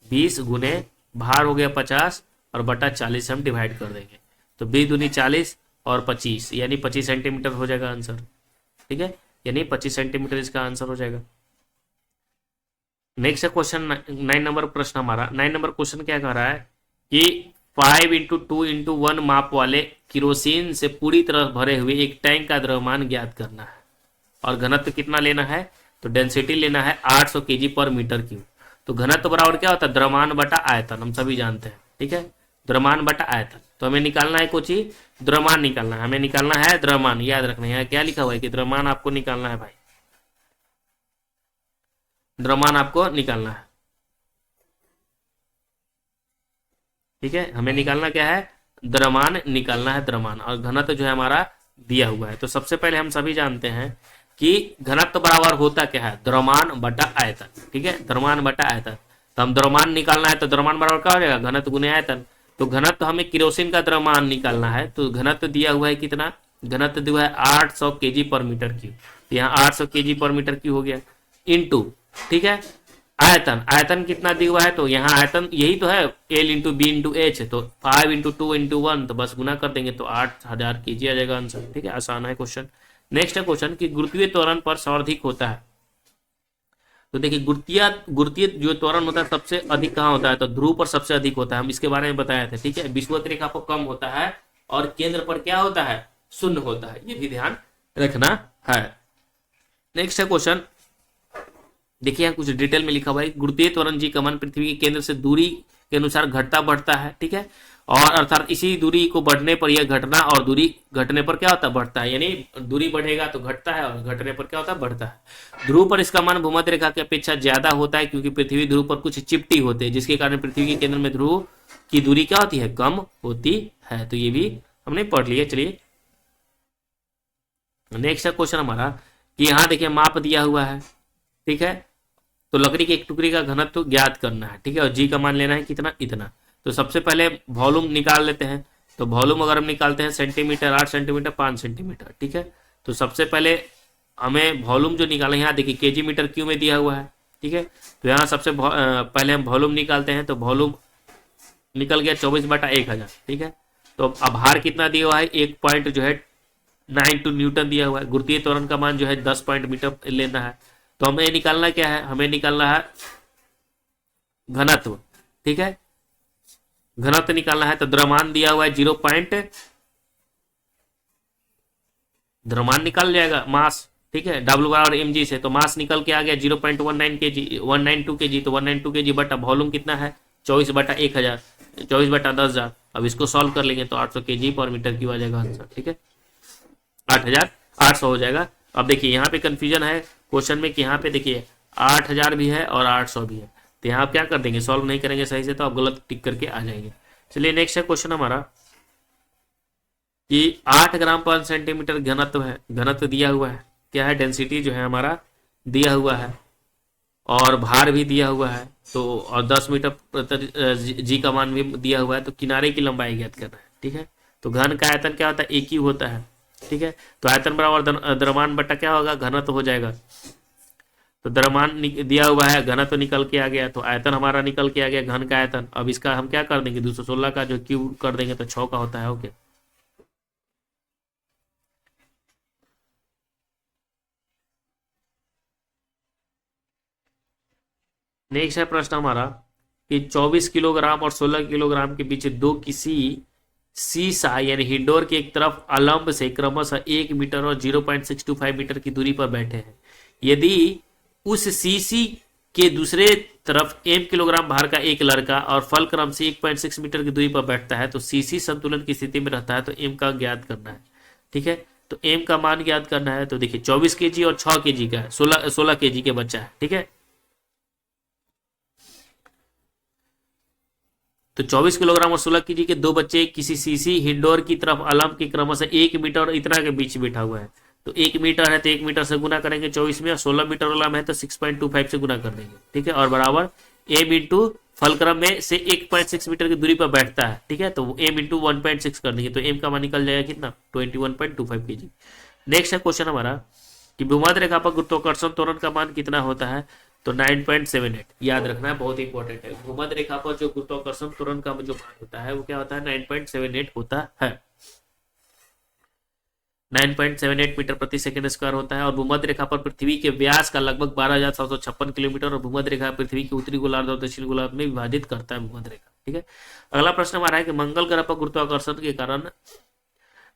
20 गुने भार हो गया 50 और बटा 40 हम डिवाइड कर देंगे, तो 20 दूनी 40 और 25 यानी 25 सेंटीमीटर हो जाएगा आंसर। ठीक है, यानी 25 सेंटीमीटर इसका आंसर हो जाएगा। नेक्स्ट क्वेश्चन 9 नंबर प्रश्न हमारा। 9 नंबर क्वेश्चन क्या कह रहा है कि 5x2x1 माप वाले किरोसिन से पूरी तरह भरे हुए एक टैंक का द्रव्यमान ज्ञात करना है, और घनत्व कितना लेना है, तो डेंसिटी लेना है 800 kg पर मीटर क्यूब। तो घनत्व बराबर क्या होता है, द्रव्यमान बटा आयतन, हम सभी जानते हैं। ठीक है, द्रव्यमान बटा आयतन, तो हमें निकालना है कुछ ही, द्रव्यमान निकालना है, हमें निकालना है द्रव्यमान। याद रखना है क्या लिखा हुआ है कि द्रव्यमान आपको निकालना है भाई, द्रव्यमान आपको निकालना है। ठीक है, हमें निकालना क्या है, द्रव्यमान निकालना है, द्रव्यमान, और घनत्व जो है हमारा दिया हुआ है। तो सबसे पहले हम सभी जानते हैं कि घनत्व बराबर होता क्या है, द्रव्यमान बटा आयतन। ठीक है, द्रव्यमान बटा आयतन, तो हम द्रव्यमान निकालना है तो द्रव्यमान बराबर क्या हो जाएगा, घनत्व गुने आयतन। तो घनत्व हमें केरोसिन का द्रव्यमान निकालना है, तो घनत्व दिया हुआ है कितना, घनत्व दिया हुआ है 800 kg पर मीटर क्यूब, तो यहाँ 800 kg पर मीटर क्यूब हो गया, इनटू, ठीक है, आयतन, आयतन कितना दिया हुआ है, तो यहाँ आयतन यही तो है, L into b into h, तो 5 इंटू 2 इंटू 1, तो बस गुना कर देंगे तो 8000 kg आ जाएगा आंसर। ठीक है, आसान है क्वेश्चन। नेक्स्ट है क्वेश्चन कि गुरुत्वीय त्वरण पर सर्वाधिक होता है, तो देखिए गुरुत्वीय जो त्वरण होता है सबसे अधिक कहाँ होता है, तो ध्रुव पर सबसे अधिक होता है, हम इसके बारे में बताए थे। ठीक है, विषुवत रेखा पर कम होता है और केंद्र पर क्या होता है, शून्य होता है, ये भी ध्यान रखना है। नेक्स्ट है क्वेश्चन, देखिए यहाँ कुछ डिटेल में लिखा हुआ है, गुरुत्वीय त्वरण जी का मान पृथ्वी के केंद्र से दूरी के अनुसार घटता बढ़ता है। ठीक है, और अर्थात इसी दूरी को बढ़ने पर यह घटना और दूरी घटने पर क्या होता है, बढ़ता है, यानी दूरी बढ़ेगा तो घटता है और घटने पर क्या होता है, बढ़ता है। ध्रुव पर इसका मान भूमध्य रेखा की अपेक्षा ज्यादा होता है, क्योंकि पृथ्वी ध्रुव पर कुछ चिपटी होते हैं, जिसके कारण पृथ्वी के केंद्र में ध्रुव की दूरी क्या होती है, कम होती है। तो ये भी हमने पढ़ लिया। चलिए नेक्स्ट क्वेश्चन हमारा कि यहाँ देखिए माप दिया हुआ है, ठीक है। तो लकड़ी के एक टुकड़े का घनत्व ज्ञात करना है, ठीक है, और जी का मान लेना है कितना, इतना। तो सबसे पहले वॉल्यूम निकाल लेते हैं। तो वॉल्यूम अगर हम निकालते हैं सेंटीमीटर, 8 सेंटीमीटर, 5 सेंटीमीटर, ठीक है। तो सबसे पहले हमें वॉल्यूम जो निकालें, यहाँ देखिए केजी मीटर क्यू में दिया हुआ है, ठीक है। तो यहाँ सबसे पहले हम वॉल्यूम निकालते हैं। तो वॉल्यूम निकल गया 24/1000, ठीक है। तो अब भार कितना दिया हुआ है, 1 पॉइंट जो है 92 न्यूटन दिया हुआ है। गुरुत्वीय त्वरण का मान जो है 10 पॉइंट मीटर लेना है। तो हमें निकालना क्या है, हमें निकालना है घनत्व, ठीक है। घनत्व निकालना है। तो द्रव्यमान दिया हुआ है 0 पॉइंट, द्रव्यमान निकल जाएगा मास, ठीक है, W बराबर mg से। तो मास निकल के आ गया 0.19 kg, 192 kg। तो 192 kg बटा वॉल्यूम कितना है 24/1000, 24/10,000। अब इसको सॉल्व कर लेंगे तो 800 kg पर मीटर क्यूब आ जाएगा आंसर, ठीक है, 8800 हो जाएगा। अब देखिए यहाँ पे कंफ्यूजन है क्वेश्चन में कि यहाँ पे देखिए 8000 भी है और 800 भी है। तो यहाँ आप क्या कर देंगे, सॉल्व नहीं करेंगे सही से तो आप गलत टिक करके आ जाएंगे। चलिए नेक्स्ट है क्वेश्चन हमारा कि 8 ग्राम पर सेंटीमीटर घनत्व है, घनत्व दिया हुआ है, क्या है, डेंसिटी जो है हमारा दिया हुआ है और भार भी दिया हुआ है। तो और 10 मीटर प्रति जी का मान भी दिया हुआ है। तो किनारे की लंबाई ज्ञात करना है, ठीक है। तो घन का आयतन क्या होता है, एक ही होता है, ठीक है। तो आयतन बराबर द्रव्यमान बटा क्या होगा, घनत्व हो जाएगा। तो द्रव्यमान दिया हुआ है, घनत्व निकल के आ गया। तो आयतन हमारा निकल के आ गया, घन का आयतन। अब इसका हम क्या कर देंगे, 216 का जो क्यूब कर देंगे तो 6 का होता है, ओके। नेक्स्ट है प्रश्न हमारा कि 24 किलोग्राम और 16 किलोग्राम के बीच दो किसी सीसा यानी हिंडोर की एक तरफ अलंब से क्रमशः 1 मीटर और 0.625 मीटर की दूरी पर बैठे हैं। यदि उस सीसी के दूसरे तरफ m किलोग्राम भार का एक लड़का और फल क्रम से 1.6 मीटर की दूरी पर बैठता है तो सीसी संतुलन की स्थिति में रहता है। तो m का ज्ञात करना है, ठीक है। तो m का मान ज्ञात करना है। तो देखिए 24 केजी और 6 केजी का है, 16 केजी के बच्चा है, ठीक है। तो 24 किलोग्राम और 16 केजी के दो बच्चे किसी सीसी हिंडोर की तरफ अलम के क्रम से 1 मीटर और इतना के बीच बैठा हुआ है। तो 1 मीटर है तो 1 मीटर से गुना करेंगे 24 में, और 16 मीटर अलम है तो 6.25 से गुना कर देंगे, ठीक है। और बराबर एम इंटू फलक्रम में से 1.6 मीटर की दूरी पर बैठता है, ठीक है। तो एम इंटू 1.6 कर देंगे तो एम का मान निकल जाएगा कितना, 21.25 केजी। नेक्स्ट है क्वेश्चन हमारा कि भूमध्य रेखा पर गुरुत्वाकर्षण त्वरण का मान कितना होता है। तो 9.78 याद रखना है, बहुत इंपॉर्टेंट है। भूमध्य रेखा पर जो गुरुत्वाकर्षण त्वरण का जो मान होता है वो क्या होता है, 9.78 होता है। 9.78 मीटर प्रति सेकंड स्क्वायर होता है। और भूमध्य रेखा पर पृथ्वी के व्यास का लगभग 12,756 किलोमीटर और भूमध्य रेखा पृथ्वी के उत्तरी गोलार्ध और दक्षिणी गोलार्ध में विभाजित करता है भूमध्य रेखा, ठीक है। अगला प्रश्न हमारा है कि मंगल ग्रह पर गुरुत्वाकर्षण के कारण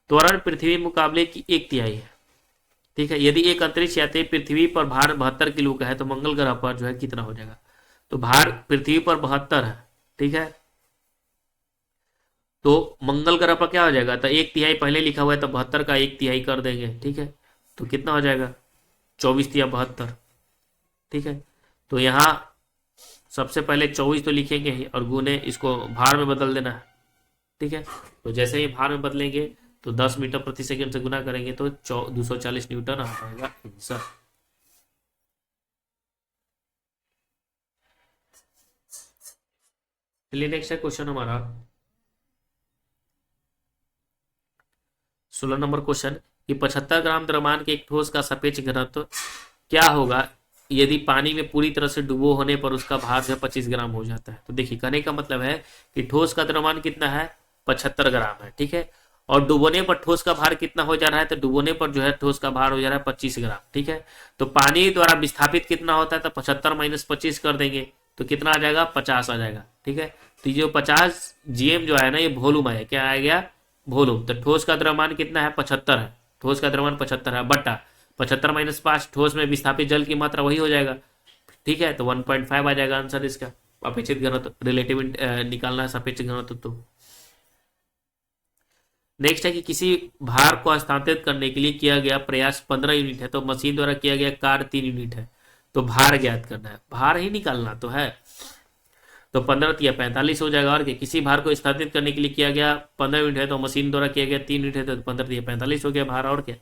त्वरण पृथ्वी मुकाबले की 1/3 है, ठीक है। यदि एक अंतरिक्ष यात्री पृथ्वी पर भार 72 किलो का है तो मंगल ग्रह पर जो है कितना हो जाएगा। तो भार पृथ्वी पर 72 है, ठीक है। तो मंगल ग्रह पर क्या हो जाएगा, तो 1/3 पहले लिखा हुआ है तो 72 का 1/3 कर देंगे, ठीक है। तो कितना हो जाएगा 24 या 72, ठीक है। तो यहाँ सबसे पहले 24 तो लिखेंगे ही और गुने इसको भार में बदल देना है, ठीक है। तो जैसे ही भार में बदलेंगे तो 10 मीटर प्रति सेकंड से गुना करेंगे तो 240 न्यूटन आ जाएगा आंसर। चलिए नेक्स्ट है क्वेश्चन हमारा 16 नंबर क्वेश्चन कि 75 ग्राम द्रव्यमान के एक ठोस का सापेक्ष घनत्व क्या होगा यदि पानी में पूरी तरह से डुबो होने पर उसका भार जो है 25 ग्राम हो जाता है। तो देखिए कहने का मतलब है कि ठोस का द्रव्यमान कितना है 75 ग्राम है, ठीक है। और डुबोने पर ठोस का भार कितना हो जा रहा है, तो डुबोने पर जो है ठोस का भार हो जा रहा है 25 ग्राम, ठीक है। तो पानी द्वारा विस्थापित कितना होता है, तो 75 - 25 कर देंगे तो कितना आ जाएगा 50 आ जाएगा, ठीक है। तो ये 50 जीएम जो है ना ये वॉल्यूम है, क्या आ गया वॉल्यूम। तो ठोस का द्रव्यमान कितना है 75 है, ठोस का द्रव्यमान 75 है बटा 75 - 5 ठोस में विस्थापित जल की मात्रा वही हो जाएगा, ठीक है। तो 1.5 आ जाएगा आंसर इसका। अपेक्षित घनत्व रिलेटिव निकालना है सापेक्ष घनत्व। तो नेक्स्ट है कि किसी भार को हस्तांतरित करने के लिए किया गया प्रयास 15 यूनिट है तो मशीन द्वारा किया गया कार्य 3 यूनिट है। तो भार ज्ञात करना है, भार ही निकालना तो है। तो 15 या 45 हो जाएगा। और क्या, किसी भार को स्थानांतरित करने के लिए किया गया 15 यूनिट है तो मशीन द्वारा किया गया 3 यूनिट है तो 15 या 45 हो गया भार। और क्या,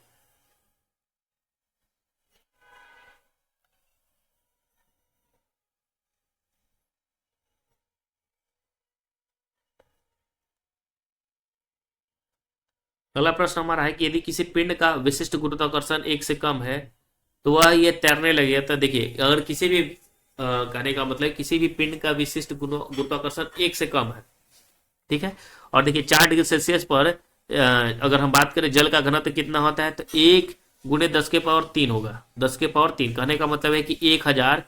अगला प्रश्न हमारा है कि यदि किसी पिंड का विशिष्ट गुरुत्वाकर्षण 1 से कम है तो वह ये तैरने लगेगा। तो देखिए, अगर किसी भी कहने का मतलब किसी भी पिंड का विशिष्ट गुरुत्वाकर्षण 1 से कम है, ठीक है, और देखिए 4 डिग्री सेल्सियस पर अगर हम बात करें जल का घनत्व कितना होता है तो 1 × 10⁻³ होगा। 10⁻³ कहने का मतलब है कि 1000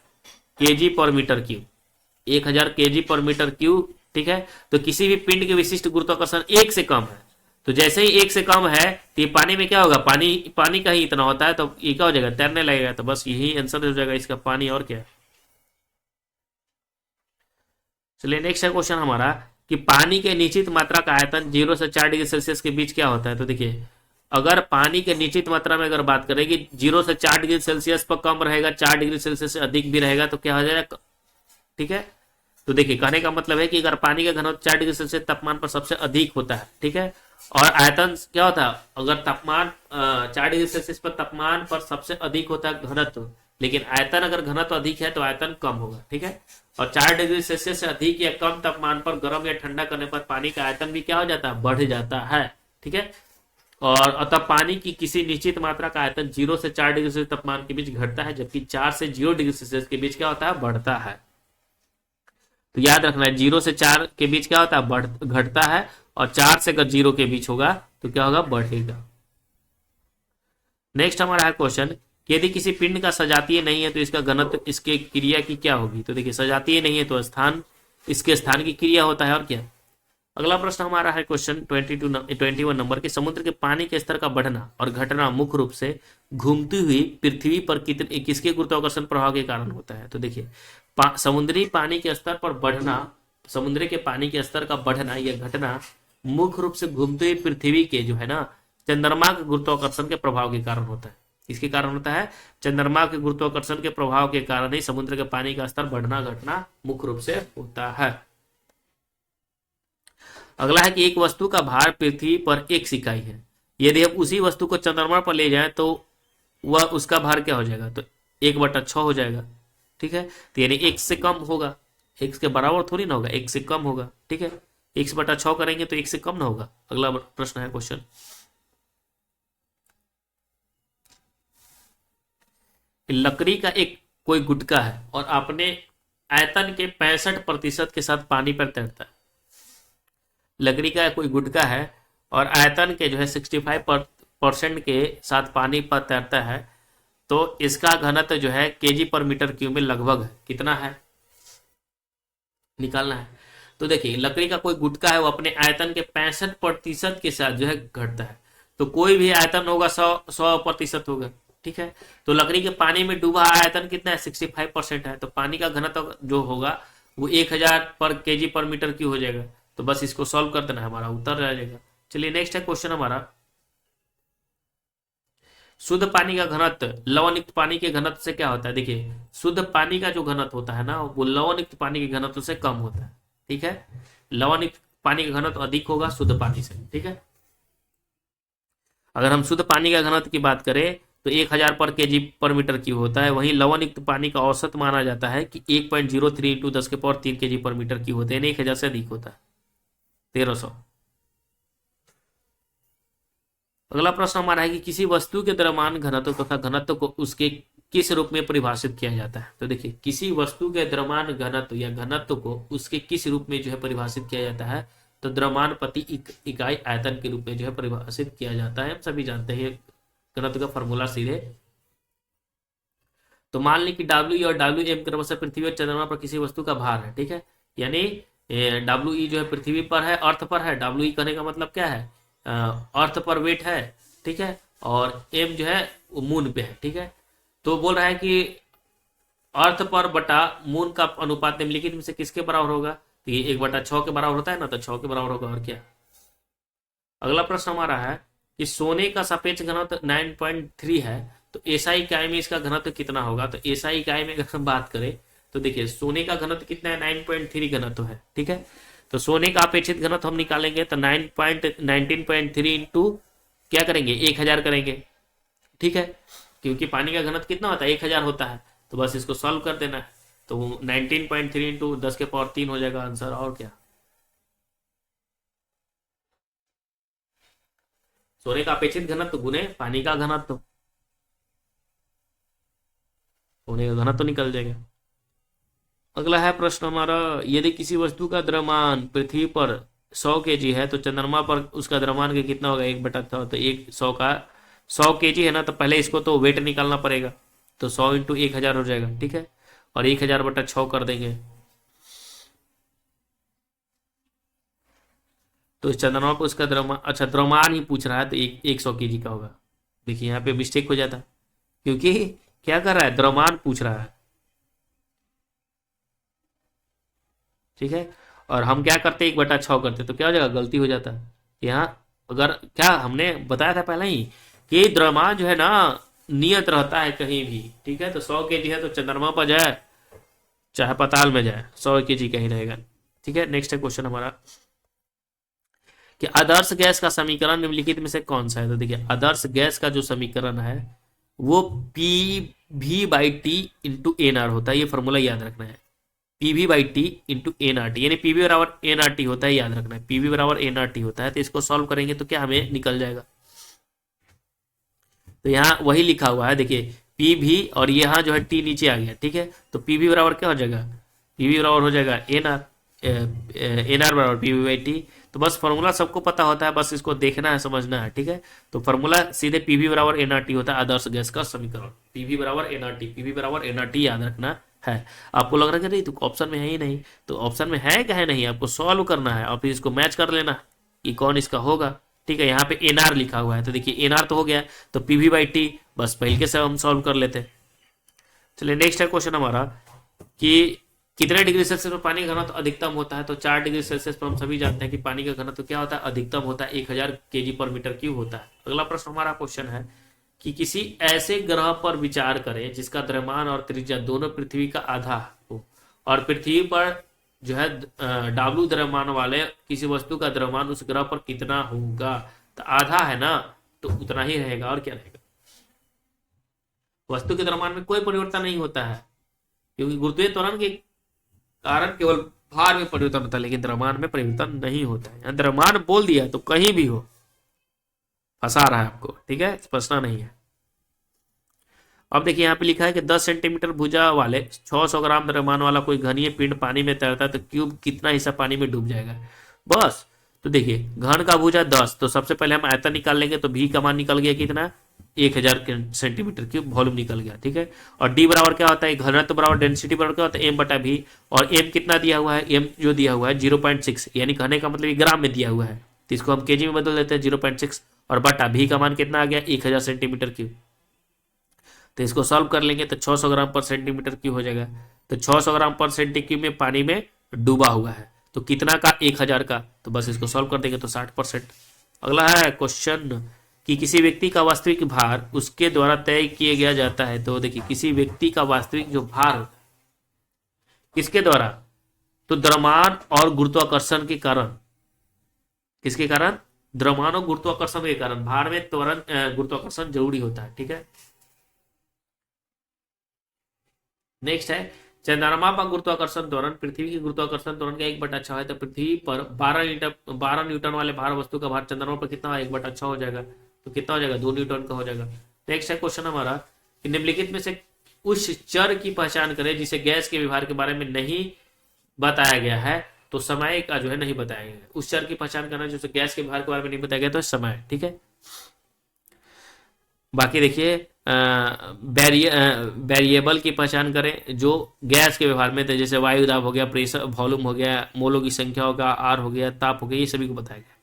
kg पर मीटर क्यूब, 1000 kg पर मीटर क्यूब, ठीक है। तो किसी भी पिंड के विशिष्ट गुरुत्वाकर्षण 1 से कम है, तो जैसे ही 1 से कम है तो ये पानी में क्या होगा, पानी पानी का ही इतना होता है तो ये क्या हो जाएगा, तैरने लगेगा। तो बस यही आंसर हो जाएगा इसका, पानी। और क्या है, चलिए नेक्स्ट है क्वेश्चन हमारा कि पानी के निश्चित मात्रा का आयतन 0 से 4 डिग्री सेल्सियस के बीच क्या होता है। तो देखिए, अगर पानी के निश्चित मात्रा में अगर बात करें कि 0 से 4 डिग्री सेल्सियस पर कम रहेगा, 4 डिग्री सेल्सियस से अधिक भी रहेगा तो क्या हो जाएगा, ठीक है। तो देखिए, कहने का मतलब है कि अगर पानी का घनत्व 4 डिग्री सेल्सियस तापमान पर सबसे अधिक होता है, ठीक है, और आयतन क्या होता है, अगर तापमान 4 डिग्री सेल्सियस पर तापमान पर सबसे अधिक होता है घनत्व, लेकिन आयतन अगर घनत्व अधिक है तो आयतन कम होगा, ठीक है। और 4 डिग्री सेल्सियस से अधिक या कम तापमान पर गर्म या ठंडा करने पर पानी का आयतन भी क्या हो जाता है, बढ़ जाता है, ठीक है। और अतः पानी की किसी निश्चित मात्रा का आयतन 0 से 4 डिग्री सेल्सियस तापमान के बीच घटता है, जबकि 4 से 0 डिग्री सेल्सियस के बीच क्या होता है, बढ़ता है। तो याद रखना है 0 से 4 के बीच क्या होता है, घटता है, और 4 से अगर 0 के बीच होगा तो क्या होगा, बढ़ेगा। नेक्स्ट हमारा है क्वेश्चन, यदि किसी पिंड का सजातीय नहीं है तो इसका घनत्व इसके क्रिया की क्या होगी। तो देखिए, सजातीय नहीं है तो स्थान, इसके स्थान की क्रिया होता है। और क्या, अगला प्रश्न हमारा है क्वेश्चन 21 नंबर के, समुद्र के पानी के स्तर का बढ़ना और घटना मुख्य रूप से घूमती हुई पृथ्वी पर किसके गुरुत्वाकर्षण प्रभाव के कारण होता है। तो देखिए, समुद्री पानी के स्तर पर बढ़ना, समुद्र के पानी के स्तर का बढ़ना या घटना मुख्य रूप से घूमती हुई पृथ्वी के जो है ना चंद्रमा के गुरुत्वाकर्षण के प्रभाव के कारण होता है। इसके कारण होता है, चंद्रमा के गुरुत्वाकर्षण के प्रभाव के कारण ही समुद्र के पानी का स्तर बढ़ना घटना मुख्य रूप से होता है। अगला है कि एक वस्तु का भार पृथ्वी पर 1 इकाई है, यदि हम उसी वस्तु को चंद्रमा पर ले जाएं तो वह उसका भार क्या हो जाएगा, तो 1/6 हो जाएगा, ठीक है। तो यानी 1 से कम होगा, 1 के बराबर थोड़ी ना होगा, 1 से कम होगा, ठीक है। 1/6 करेंगे तो 1 से कम ना होगा। अगला प्रश्न है क्वेश्चन, लकड़ी का एक कोई गुटका है और अपने आयतन के 65% के साथ पानी पर तैरता है। लकड़ी का कोई गुटका है और आयतन के जो है 65% के साथ पानी पर तैरता है, तो इसका घनत्व जो है केजी पर मीटर क्यूब में लगभग कितना है, निकालना है। तो देखिए, लकड़ी का कोई गुटका है वो अपने आयतन के 65% के साथ जो है घटता है, तो कोई भी आयतन होगा 100% होगा, ठीक है। तो लकड़ी के पानी में डूबा आयतन कितना है, 65% है, तो पानी का घनत्व जो होगा वो 1000 पर केजी पर मीटर क्यूब हो जाएगा। तो बस इसको सॉल्व कर देना है, हमारा उत्तर रह जाएगा। चलिए नेक्स्ट है क्वेश्चन हमारा, शुद्ध पानी का घनत्व लवणयुक्त पानी के घनत्व से क्या होता है। देखिए, शुद्ध पानी का जो घनत्व होता है ना वो लवणयुक्त पानी के घनत्व से कम होता है, ठीक है। लवणयुक्त पानी का घनत्व अधिक होगा शुद्ध पानी से, ठीक है। अगर हम शुद्ध पानी का घनत्व की बात करें तो 1000 पर केजी पर मीटर क्यूब होता है, वहीं लवणयुक्त पानी का औसत माना जाता है कि 1.03 × 10⁻³ केजी पर मीटर क्यूब होते हैं, 1000 से अधिक होता है, 1300। अगला प्रश्न हमारा है कि किसी वस्तु के द्रव्यमान घनत्व तथा घनत्व को उसके किस रूप में परिभाषित किया जाता है। तो देखिए, किसी वस्तु के द्रव्यमान घनत्व या घनत्व को उसके किस रूप में जो है परिभाषित किया जाता है, तो द्रव्यमान प्रति इकाई आयतन के रूप में जो है परिभाषित किया जाता है। हम सभी जानते हैं घनत्व का फॉर्मूला सीधे। तो मान ली कि डब्ल्यू और डब्ल्यू एम क्रमशः पृथ्वी और चंद्रमा पर किसी वस्तु का भार है, ठीक है। यानी डब्ल्यू ई जो है पृथ्वी पर है, अर्थ पर है। डब्ल्यू ई कहने का मतलब क्या है, अर्थ पर वेट है, ठीक है, और एम जो है वो मून पे है, ठीक है। तो बोल रहा है कि अर्थ पर बटा मून का अनुपात निम्नलिखित में से किसके बराबर होगा, तो ये 1/6 के बराबर होता है ना, तो 6 के बराबर होगा। और क्या, अगला प्रश्न हमारा है कि सोने का सापेक्ष घनत्व 9.3 है, तो एसआई इकाई में इसका घनत्व कितना होगा। तो एसआई इकाई में अगर हम बात करें तो देखिए सोने का घनत्व कितना है, 9.3 घनत्व है, ठीक है। तो सोने का अपेक्षित घनत्व हम निकालेंगे तो 19.3 इंटू क्या करेंगे, 1000 करेंगे, ठीक है। क्योंकि पानी का घनत्व कितना होता है, 1000 होता है, तो बस इसको सॉल्व कर देना है। तो 19.3 इंटू 10⁻³ हो जाएगा आंसर, और क्या। सोने का अपेक्षित घनत्व गुने पानी का घनत्व, सोने का घनत्व निकल जाएगा। अगला है प्रश्न हमारा, यदि किसी वस्तु का द्रव्यमान पृथ्वी पर 100 kg है तो चंद्रमा पर उसका द्रव्यमान का कितना होगा, 1/100। तो 100 का 100 kg है ना, तो पहले इसको तो वेट निकालना पड़ेगा, तो 100 इंटू 1000 हो जाएगा, ठीक है। और 1000/6 कर देंगे, तो इस चंद्रमा पर उसका द्रव्यमान, अच्छा द्रव्यमान ही पूछ रहा है तो 100 kg का होगा। देखिए यहाँ पे मिस्टेक हो जाता, क्योंकि क्या कर रहा है, द्रव्यमान पूछ रहा है, ठीक है। और हम क्या करते, 1/6 करते, तो क्या हो जाएगा, गलती हो जाता है यहाँ। अगर क्या हमने बताया था पहले ही कि द्रव्यमान जो है ना नियत रहता है कहीं भी, ठीक है। तो 100 kg है तो चंद्रमा पर जाए चाहे पाताल में जाए 100 kg कहीं रहेगा, ठीक है। नेक्स्ट है क्वेश्चन हमारा कि आदर्श गैस का समीकरण निम्नलिखित में से कौन सा है। तो देखिए आदर्श गैस का जो समीकरण है वो PV/T/NR होता है, ये फॉर्मूला याद रखना है, PV/T/NRT, यानी PV बराबर NRT होता है, याद रखना है, PV बराबर NRT होता है। तो इसको सॉल्व करेंगे तो क्या हमें निकल जाएगा, तो यहाँ वही लिखा हुआ है, देखिए PV और यहाँ जो है T नीचे आ गया, ठीक है। तो PV बराबर क्या हो जाएगा, PV बराबर हो जाएगा NR, NR बराबर PV/T। तो बस फॉर्मूला सबको पता होता है, बस इसको देखना है, समझना है, ठीक है। तो फॉर्मूला सीधे PV बराबर NRT होता है, आदर्श गैस का समीकरण PV बराबर NRT, PV बराबर NRT याद रखना है। आपको लग रहा है कि नहीं तो ऑप्शन में है ही नहीं, तो ऑप्शन में है क्या है नहीं, आपको सॉल्व करना है और फिर इसको मैच कर लेना कि कौन इसका होगा, ठीक है। यहाँ पे NR लिखा हुआ है तो देखिए NR तो हो गया, तो PV/T बस पहले से हम सॉल्व कर लेते हैं। चलिए नेक्स्ट है क्वेश्चन हमारा कि कितने डिग्री सेल्सियस पर पानी का घनत्व अधिकतम होता है। तो 4 डिग्री सेल्सियस पर हम सभी जानते हैं कि पानी का घनत्व क्या होता है, अधिकतम होता है, 1000 kg/m³ होता है। अगला प्रश्न हमारा क्वेश्चन है कि किसी ऐसे ग्रह पर विचार करें जिसका द्रव्यमान और त्रिज्या दोनों पृथ्वी का आधा हो, और पृथ्वी पर जो है W द्रव्यमान वाले किसी वस्तु का द्रव्यमान उस ग्रह पर कितना होगा। तो आधा है ना, तो उतना ही रहेगा, और क्या रहेगा। वस्तु के द्रव्यमान में कोई परिवर्तन नहीं होता है, क्योंकि गुरुत्वीय त्वरण के कारण केवल भार में परिवर्तन होता है, लेकिन द्रव्यमान में परिवर्तन नहीं होता है। द्रव्यमान बोल दिया तो कहीं भी हो, फंसा रहा है आपको, ठीक है, फंसना नहीं है। अब देखिए यहाँ पे लिखा है कि 10 सेंटीमीटर भुजा वाले 600 ग्राम द्रव्यमान वाला कोई घनीय पिंड पानी में तैरता है तो क्यूब कितना हिस्सा पानी में डूब जाएगा, बस। तो देखिए घन का भुजा 10, तो सबसे पहले हम आयतन निकाल लेंगे, तो भी का मान निकल गया कितना, 1000 सेंटीमीटर क्यूब वॉल्यूम निकल गया, ठीक है। और डी बराबर क्या होता है, घनत्व बराबर डेंसिटी बराबर क्या होता है, M/V। और M कितना दिया हुआ है, M जो दिया हुआ है 0.6, यानी कहने का मतलब ग्राम में दिया हुआ है, तो इसको हम केजी में बदल देते हैं 0.6, और बटा भी का मान कितना आ गया, 1000 सेंटीमीटर क्यूब। तो इसको सॉल्व कर लेंगे तो 600 ग्राम पर सेंटीमीटर क्यूब हो जाएगा। तो 600 ग्राम पर सेंटीमीटर क्यूब में पानी में डूबा हुआ है, तो कितना का, 1000 का, तो बस इसको सॉल्व कर देंगे तो 60%। अगला है क्वेश्चन कि किसी व्यक्ति का वास्तविक भार उसके द्वारा तय किया गया जाता है। तो देखिए किसी व्यक्ति का वास्तविक जो भार किसके द्वारा, तो द्रव्यमान और गुरुत्वाकर्षण के कारण, किसके कारण, द्रव्यमान और गुरुत्वाकर्षण के कारण। भार में त्वरण गुरुत्वाकर्षण जरूरी होता है, ठीक है। नेक्स्ट है चंद्रमा पर गुरुत्वाकर्षण त्वरण पृथ्वी की गुरुत्वाकर्षण त्वरण का 1/6 है, तो पृथ्वी पर 12 न्यूटन वाले भार वस्तु का भार चंद्रमा पर कितना, 1/6 हो जाएगा, तो कितना हो जाएगा, 2 न्यूटन का हो जाएगा। नेक्स्ट है क्वेश्चन हमारा कि निम्नलिखित में से उस चर की पहचान करें जिसे गैस के व्यवहार के बारे में नहीं बताया गया है। तो समय का जो है नहीं बताया गया है, उस चर की पहचान करना जिसे गैस के व्यवहार के बारे में नहीं बताया गया, तो समय, ठीक है। बाकी देखिए वेरिएबल की पहचान करें जो गैस के व्यवहार में थे, जैसे वायु दाब हो गया, प्रेशर वॉल्यूम हो गया, मोलों की संख्या होगा, आर हो गया, ताप हो गया, ये सभी को बताया गया।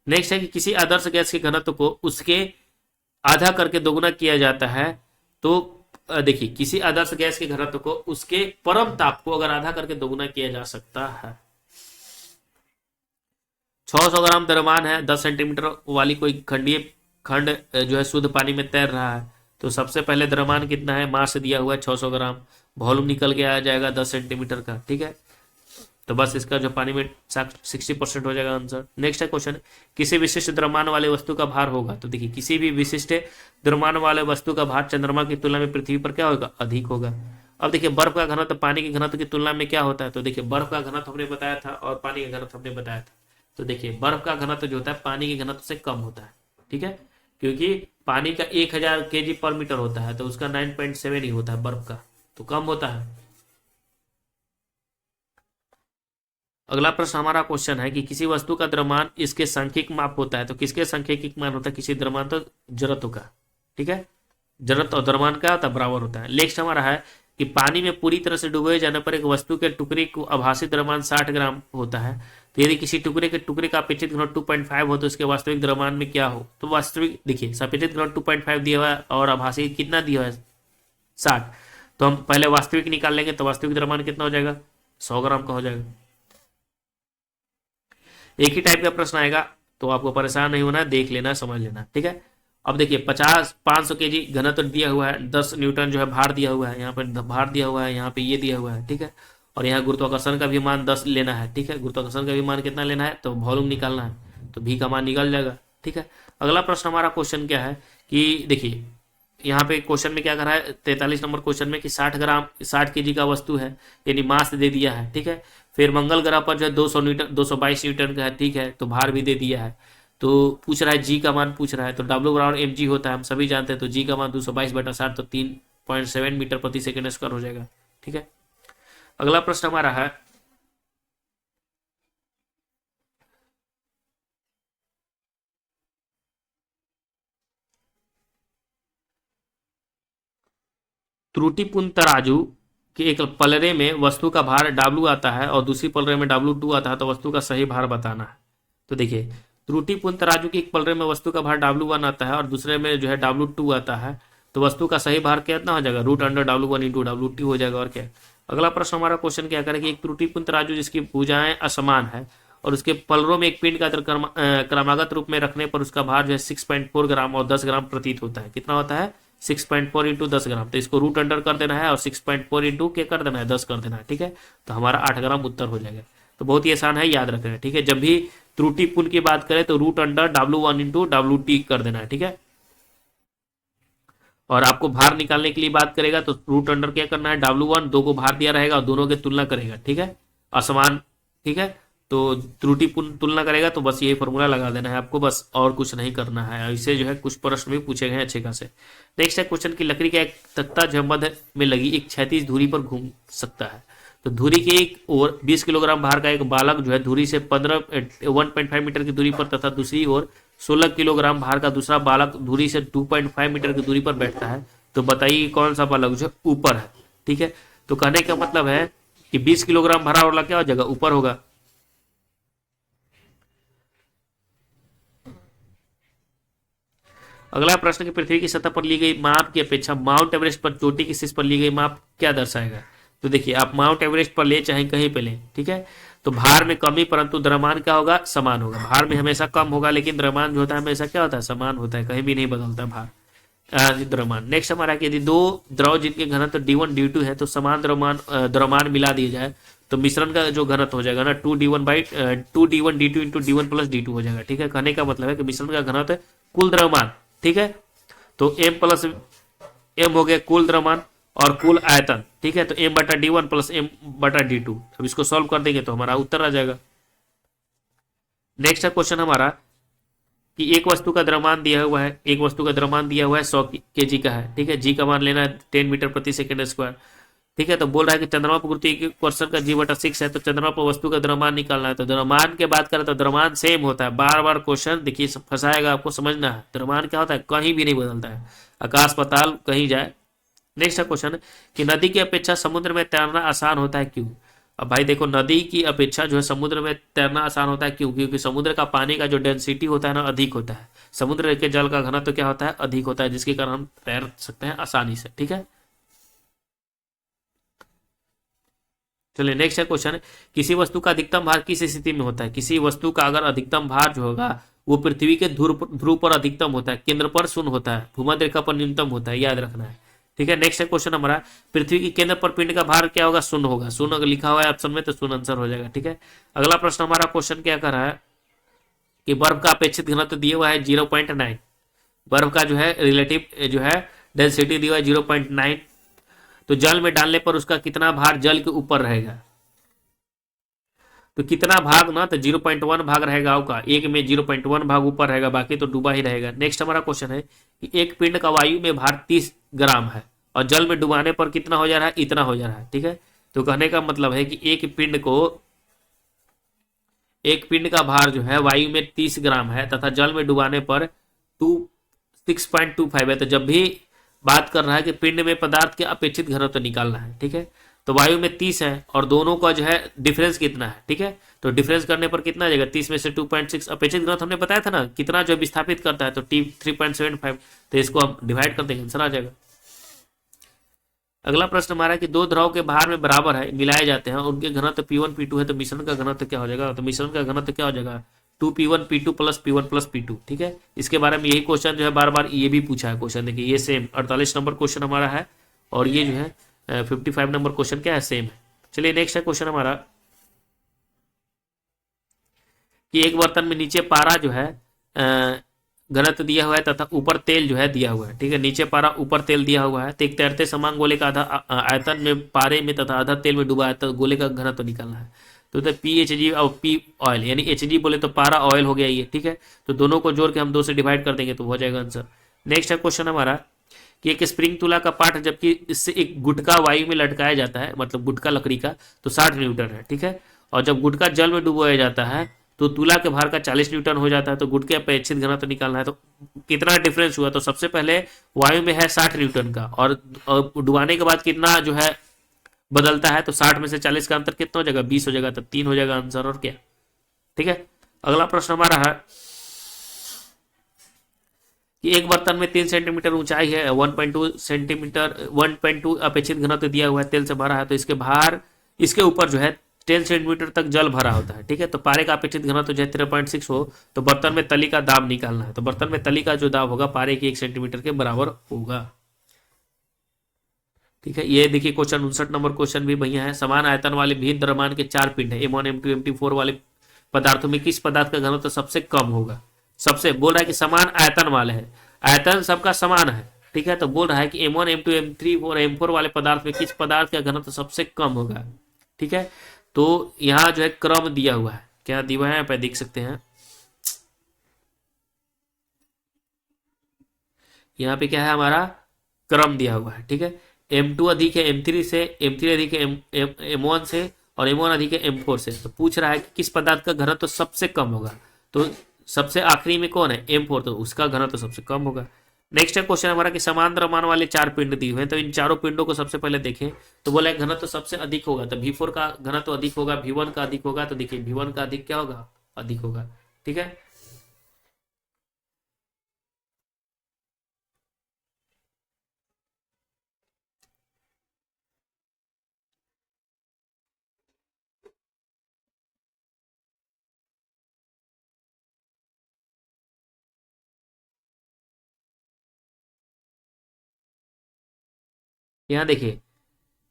नेक्स्ट है कि किसी आदर्श गैस के घनत्व को उसके आधा करके दोगुना किया जाता है। तो देखिए किसी आदर्श गैस के घनत्व को उसके परम ताप को अगर आधा करके दोगुना किया जा सकता है। 600 ग्राम द्रव्यमान है, 10 सेंटीमीटर वाली कोई खंड जो है शुद्ध पानी में तैर रहा है, तो सबसे पहले द्रव्यमान कितना है, मास दिया हुआ है 600 ग्राम, वॉल्यूम निकल के आ जाएगा 10 सेंटीमीटर का, ठीक है। तो बस इसका जो पानी में 60% हो जाएगा आंसर। नेक्स्ट है क्वेश्चन, किसी विशिष्ट द्रव्यमान वाले वस्तु का भार होगा। तो देखिए किसी भी विशिष्ट द्रव्यमान वाले वस्तु का भार चंद्रमा की तुलना में पृथ्वी पर क्या होगा, अधिक होगा। अब देखिए बर्फ का घनत्व पानी के घनत्व की तुलना में क्या होता है। तो देखिए बर्फ का घनत्व हमने बताया था और पानी का घनत्व हमने बताया था। तो देखिए बर्फ का घनत्व जो होता है पानी के घनत्व से कम होता है, ठीक है, क्योंकि पानी का 1000 kg पर मीटर होता है तो उसका 9.7 ही होता है बर्फ का, तो कम होता है। अगला प्रश्न हमारा क्वेश्चन है कि किसी वस्तु का द्रव्यमान इसके सांख्यिक माप होता है। तो किसके सांख्यिक मान होता है, किसी द्रव्यमान, तो जड़त्व का, ठीक है, जड़त्व और द्रव्यमान का होता है बराबर होता है। नेक्स्ट हमारा है कि पानी में पूरी तरह से डूबे जाने पर एक वस्तु के टुकड़े को आभासी द्रव्यमान 60 ग्राम होता है। तो यदि किसी टुकड़े का अपेक्षित घनत्व 2.5 हो तो इसके वास्तविक द्रव्यमान में क्या हो। तो वास्तविक देखिए अपेक्षित घनत्व 2.5 दिया हुआ है और आभासी कितना दिया हुआ है 60। तो हम पहले वास्तविक निकाल लेंगे तो वास्तविक द्रव्यमान कितना हो जाएगा, 100 ग्राम का हो जाएगा। एक ही टाइप का प्रश्न आएगा तो आपको परेशान नहीं होना, देख लेना, समझ लेना, ठीक है। अब देखिए 500 केजी घनत्व दिया हुआ है, 10 न्यूटन जो है भार दिया हुआ है, यहाँ पे भार दिया हुआ है, यहाँ पे ये दिया हुआ है, ठीक है। और यहाँ गुरुत्वाकर्षण का भी मान 10 लेना है, ठीक है, गुरुत्वाकर्षण का भी मान कितना लेना है, तो वॉल्यूम निकालना है, तो भी का मान निकल जाएगा, ठीक है। अगला प्रश्न हमारा क्वेश्चन क्या है कि देखिए यहाँ पे क्वेश्चन में क्या करा है, 43 नंबर क्वेश्चन में कि 60 केजी का वस्तु है, यानी मास दे दिया है, ठीक है। फिर मंगल ग्रह पर जो है 222 न्यूटन का है, ठीक है, तो भार भी दे दिया है। तो पूछ रहा है जी का मान पूछ रहा है, तो डब्ल्यू बराबर एम जी होता है, हम सभी जानते हैं। तो जी का मान 222/60 तो 3.7 मीटर प्रति सेकेंड स्क्वायर हो जाएगा, ठीक है। अगला प्रश्न हमारा है त्रुटिपूर्ण तराजू कि एक पलड़े में वस्तु का भार W आता है और दूसरी पलड़े में W2 आता है, तो वस्तु का सही भार बताना है। तो देखिए त्रुटिपूर्ण तराजू की एक पलड़े में वस्तु का भार W1 आता है और दूसरे में जो है W2 आता है, तो वस्तु का सही भार कितना हो जाएगा, √W1 इंटू W2 हो जाएगा। और क्या, अगला प्रश्न हमारा क्वेश्चन क्या करें कि एक त्रुटिपूर्ण तराजू जिसकी भुजाएं असमान है और उसके पलड़ों में एक पिंड का क्रमागत रूप में रखने पर उसका भार जो है 6.4 ग्राम और 10 ग्राम प्रतीत होता है। कितना होता है, 6.4 इंटू 10 ग्राम। तो इसको रूट अंडर कर देना है और 6.4 इंटू क्या कर देना है, 10 कर देना है, ठीक है। तो हमारा 8 ग्राम उत्तर हो जाएगा। तो बहुत ही आसान है, याद रखना है, ठीक है। जब भी त्रुटिपूर्ण की बात करें तो root under W1 into WT कर देना है, ठीक है। और आपको भार निकालने के लिए बात करेगा तो रूट अंडर क्या करना है, W1 दो को भार दिया रहेगा और दोनों की तुलना करेगा, ठीक है, असमान, ठीक है। तो त्रुटिपूर्ण तुलना करेगा तो बस यही फॉर्मूला लगा देना है आपको, बस और कुछ नहीं करना है। इससे जो है कुछ प्रश्न भी पूछे गए हैं अच्छे खासे। नेक्स्ट है क्वेश्चन की लकड़ी का एक तख्ता जो मध्य में लगी एक क्षैतिज धुरी पर घूम सकता है। तो धुरी के एक ओर 20 किलोग्राम भार का एक बालक जो है धुरी से 1.5 मीटर की दूरी पर तथा दूसरी ओर 16 किलोग्राम भार का दूसरा बालक धुरी से 2.5 मीटर की दूरी पर बैठता है। तो बताइए कौन सा बालक जो ऊपर है, ठीक है। तो कहने का मतलब है कि 20 किलोग्राम भरा वाला क्या हो जाएगा, ऊपर होगा। अगला प्रश्न कि पृथ्वी की सतह पर ली गई माप की अपेक्षा माउंट एवरेस्ट पर चोटी की शीर्ष पर ली गई माप क्या दर्शाएगा। तो देखिए आप माउंट एवरेस्ट पर ले चाहे कहीं पे लें, ठीक है, तो भार में कमी परंतु द्रव्यमान क्या होगा, समान होगा। भार में हमेशा कम होगा लेकिन द्रव्यमान जो होता है हमेशा क्या होता है, समान होता है, कहीं भी नहीं बदलता भार द्रव्यमान। नेक्स्ट हमारा कि यदि दो द्रव जिनके घनत्व D1 D2 है तो समान द्रव्यमान मिला दिया जाए तो मिश्रण का जो घनत्व हो जाएगा ना 2D1 D2 into D1 plus D2 हो जाएगा, ठीक है। कहने का मतलब है कि मिश्रण का घनत्व कुल द्रव्यमान, ठीक है, तो M प्लस M हो गया कुल द्रव्यमान और कुल आयतन, ठीक है। तो M/D1 प्लस M/D2, अब इसको सॉल्व कर देंगे तो हमारा उत्तर आ जाएगा। नेक्स्ट है क्वेश्चन हमारा कि एक वस्तु का द्रव्यमान दिया हुआ है, 100 kg का है, ठीक है। जी का मान लेना है 10 मीटर प्रति सेकेंड स्क्वायर, ठीक है। तो बोल रहा है कि चंद्रमा पर गुरुत्वाकर्षण का G/6 है तो चंद्रमा पर वस्तु का द्रव्यमान निकालना है। तो द्रव्यमान की बात करें तो द्रव्यमान सेम होता है, बार बार क्वेश्चन देखिए फंसाएगा, आपको समझना है। द्रव्यमान क्या होता है, कहीं भी नहीं बदलता है, आकाश पाताल कहीं जाए। नेक्स्ट क्वेश्चन कि नदी की अपेक्षा समुद्र में तैरना आसान होता है क्यों। अब भाई देखो नदी की अपेक्षा जो है समुद्र में तैरना आसान होता है क्यों, क्योंकि समुद्र का पानी का जो डेंसिटी होता है ना अधिक होता है, समुद्र के जल का घनत्व तो क्या होता है, अधिक होता है, जिसके कारण हम तैर सकते हैं आसानी से, ठीक है। चलिए नेक्स्ट है क्वेश्चन किसी वस्तु का अधिकतम भार किस स्थिति में होता है। किसी वस्तु का अगर अधिकतम भार जो होगा वो पृथ्वी के ध्रुव ध्रुव पर अधिकतम होता है, केंद्र पर शून्य होता है, भूमध्य रेखा पर न्यूनतम होता है, याद रखना है। ठीक है, नेक्स्ट है क्वेश्चन हमारा, पृथ्वी के केंद्र पर पिंड का भार क्या होगा? शून्य होगा। शून्य अगर लिखा हुआ है ऑप्शन में तो शून्य आंसर हो जाएगा। ठीक है, अगला प्रश्न हमारा क्वेश्चन क्या कर रहा है कि बर्फ का अपेक्षित घनत्व दिया हुआ है 0.9। बर्फ का जो है रिलेटिव जो है डेंसिटी दिया हुआ है 0.9। तो जल में डालने पर उसका कितना भार जल के ऊपर रहेगा? तो कितना भाग ना, तो 0.1 भाग रहेगा का, एक में 0.1 भाग ऊपर रहेगा, बाकी तो डूबा ही रहेगा। नेक्स्ट हमारा क्वेश्चन है कि एक पिंड का वायु में भार 30 ग्राम है और जल में डुबाने पर कितना हो जा रहा है? इतना हो जा रहा है। ठीक है, तो कहने का मतलब है कि एक पिंड का भार जो है वायु में 30 ग्राम है तथा जल में डुबाने पर 6.25 है। तो जब भी बात कर रहा है कि पिंड में पदार्थ के अपेक्षित घनत्व तो निकालना है। ठीक है, तो वायु में 30 है और दोनों का जो है डिफरेंस कितना है? ठीक है, तो डिफरेंस करने पर कितना आ जाएगा? 30 में से 2.6 अपेक्षित घनत्व हमने बताया था ना कितना जो विस्थापित करता है, तो 3.75। तो इसको हम डिवाइड कर देंगे, आंसर आ जाएगा। अगला प्रश्न हमारा कि दो द्रव के भार में बराबर है, मिलाए जाते हैं, उनके घनत्व P1 P2 है, तो मिश्रण का घनत्व क्या हो जाएगा? तो मिश्रण का घनत्व क्या हो जाएगा? 2P1 P2 plus P1 plus P2। ठीक है, इसके बारे में यही क्वेश्चन जो है बार बार ये भी पूछा है क्वेश्चन। देखिए ये सेम 48 नंबर क्वेश्चन हमारा है और ये जो है 55 नंबर क्वेश्चन क्या है? सेम है। चलिए नेक्स्ट है क्वेश्चन हमारा कि एक बर्तन में नीचे पारा जो है घनत्व दिया हुआ है तथा ऊपर तेल जो है दिया हुआ है। ठीक है, नीचे पारा ऊपर तेल दिया हुआ है, तो एक तैरते समान गोले का आधा आयतन में पारे में तथा आधा तेल में डूबा है, तो गोले का घनत्व निकालना है। तो PHG और P ऑयल, यानी HG बोले तो पारा, ऑयल हो गया ये। ठीक है, तो दोनों को जोड़ के हम 2 से डिवाइड कर देंगे तो हो जाएगा आंसर। नेक्स्ट है क्वेश्चन हमारा कि एक स्प्रिंग तुला का पाठ जबकि इससे एक गुटका वायु में लटकाया जाता है, मतलब गुटका लकड़ी का, तो 60 न्यूटन है। ठीक है, और जब गुटका जल में डुबोया जाता है तो तुला के भार का 40 न्यूटन हो जाता है। तो गुटके अपेक्षित घनत्व निकालना है, तो कितना डिफरेंस हुआ? तो सबसे पहले वायु में है 60 न्यूटन का और डुबाने के बाद कितना जो है बदलता है, तो 60 में से 40 का अंतर कितना हो जाएगा? 20 हो जाएगा, तो 3 हो जाएगा आंसर। और क्या? ठीक है, अगला प्रश्न हमारा है कि एक बर्तन में 3 सेंटीमीटर ऊंचाई है, 1.2 सेंटीमीटर 1.2 अपेक्षित घनत्व दिया हुआ है, तेल से भरा है, तो इसके ऊपर जो है 10 सेंटीमीटर तक जल भरा होता है। ठीक है, तो पारे का अपेक्षित घनत्व जो है 3.6 हो, तो बर्तन में तली का दाब निकालना है। तो बर्तन में तली का जो दाब होगा पारे की 1 सेंटीमीटर के बराबर होगा। ठीक है, ये देखिए क्वेश्चन 59 नंबर क्वेश्चन भी भैया है। समान आयतन वाले भिन्न द्रव्यमान के 4 पिंड है, M1 M2 M4 वाले पदार्थों में किस पदार्थ का घनत्व सबसे कम होगा? सबसे बोल रहा है कि समान आयतन वाले हैं, आयतन सबका समान है। ठीक है, तो बोल रहा है कि M1 M2 M3 और M4 वाले पदार्थ में किस पदार्थ का घनत्व सबसे कम होगा? ठीक है, तो यहाँ जो है क्रम दिया हुआ है, क्या दिया हुआ है यहाँ पे देख सकते हैं। यहाँ पे क्या है हमारा क्रम दिया हुआ है। ठीक है, M2 अधिक है M3 से, M3 अधिक है M1 से और M1 अधिक है M4 से। तो पूछ रहा है कि किस पदार्थ का घनत्व सबसे कम होगा? तो सबसे आखिरी में कौन है? M4, तो उसका घनत्व सबसे कम होगा। नेक्स्ट है क्वेश्चन हमारा कि समान द्रव्यमान वाले 4 पिंड दिए हुए हैं, तो इन चारों पिंडों को सबसे पहले देखें तो बोला घनत्व सबसे अधिक होगा, तो V4 का घनत्व अधिक होगा, V1 का अधिक होगा। तो देखिए V1 का अधिक क्या होगा? अधिक होगा। ठीक है, यहाँ देखिए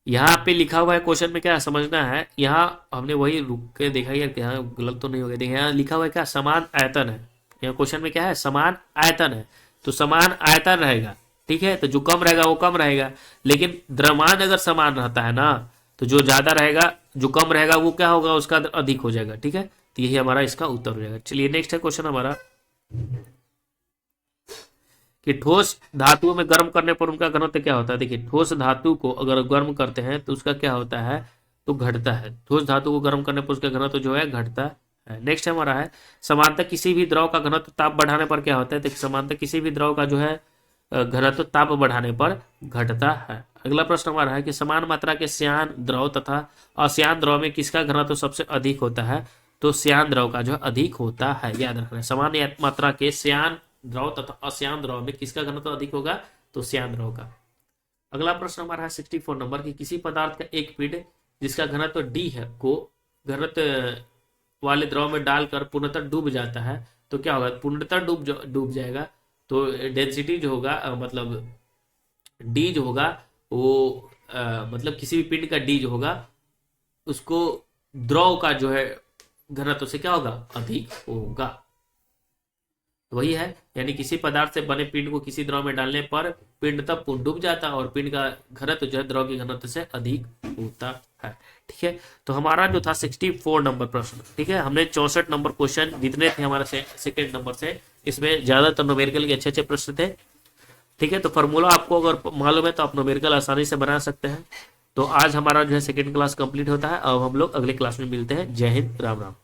यहाँ पे लिखा हुआ है क्वेश्चन में, क्या समझना है, यहाँ हमने वही रुक के देखा यार कि यहाँ गलत तो नहीं हो गया। देखिए यहाँ लिखा हुआ है क्या? समान आयतन है। यहाँ क्वेश्चन में क्या है? समान आयतन है, तो समान आयतन रहेगा। ठीक है, तो जो कम रहेगा वो कम रहेगा, लेकिन द्रव्यमान अगर समान रहता है ना, तो जो ज्यादा रहेगा, जो कम रहेगा वो क्या होगा? उसका अधिक हो जाएगा। ठीक है, तो यही हमारा इसका उत्तर हो जाएगा। चलिए नेक्स्ट है क्वेश्चन हमारा कि ठोस धातुओं में गर्म करने पर उनका घनत्व क्या होता है? देखिए ठोस धातु को अगर गर्म करते हैं तो उसका क्या होता है? तो घटता है। ठोस धातु को गर्म करने पर उसका घनत्व जो है घटता है। नेक्स्ट हमारा है समानता किसी भी द्रव का घनत्व ताप बढ़ाने पर क्या होता है? देखिए समानता किसी भी द्रव का जो है घनत्व ताप बढ़ाने पर घटता है। अगला प्रश्न हमारा है कि समान मात्रा के श्यान द्रव तथा अश्यान द्रव में किसका घनत्व सबसे अधिक होता है? तो श्यान द्रव का जो है अधिक होता है, याद रखना है। समान मात्रा के श्यान द्रव तथा अश्यान द्रव में किसका घनत्व अधिक होगा? तो श्यान द्रव का। अगला प्रश्न हमारा है 64 नंबर की किसी पदार्थ का एक पिंड जिसका घनत्व D है को घनत्व वाले द्रव में डालकर पूर्णतः डूब जाता है, तो क्या होगा, पूर्णतः डूब जाएगा। तो डेंसिटी जो होगा मतलब डी जो होगा वो मतलब किसी भी पिंड का डी जो होगा उसको द्रव का जो है घनत्व से क्या होगा, अधिक होगा। तो वही है, यानी किसी पदार्थ से बने पिंड को किसी द्रव में डालने पर पिंड तब पूर्ण डूब जाता है और पिंड का घनत्व जो है द्रव के घनत्व से अधिक होता है। ठीक है, तो हमारा जो था 64 नंबर प्रश्न, ठीक है, हमने 64 नंबर क्वेश्चन जितने थे हमारे सेकेंड नंबर से, इसमें ज्यादातर न्यूमेरिकल के अच्छे अच्छे प्रश्न थे। ठीक है, तो फॉर्मूला आपको अगर मालूम है तो आप न्यूमेरिकल आसानी से बना सकते हैं। तो आज हमारा जो है सेकेंड क्लास कंप्लीट होता है। अब हम लोग अगले क्लास में मिलते हैं। जय हिंद, राम राम।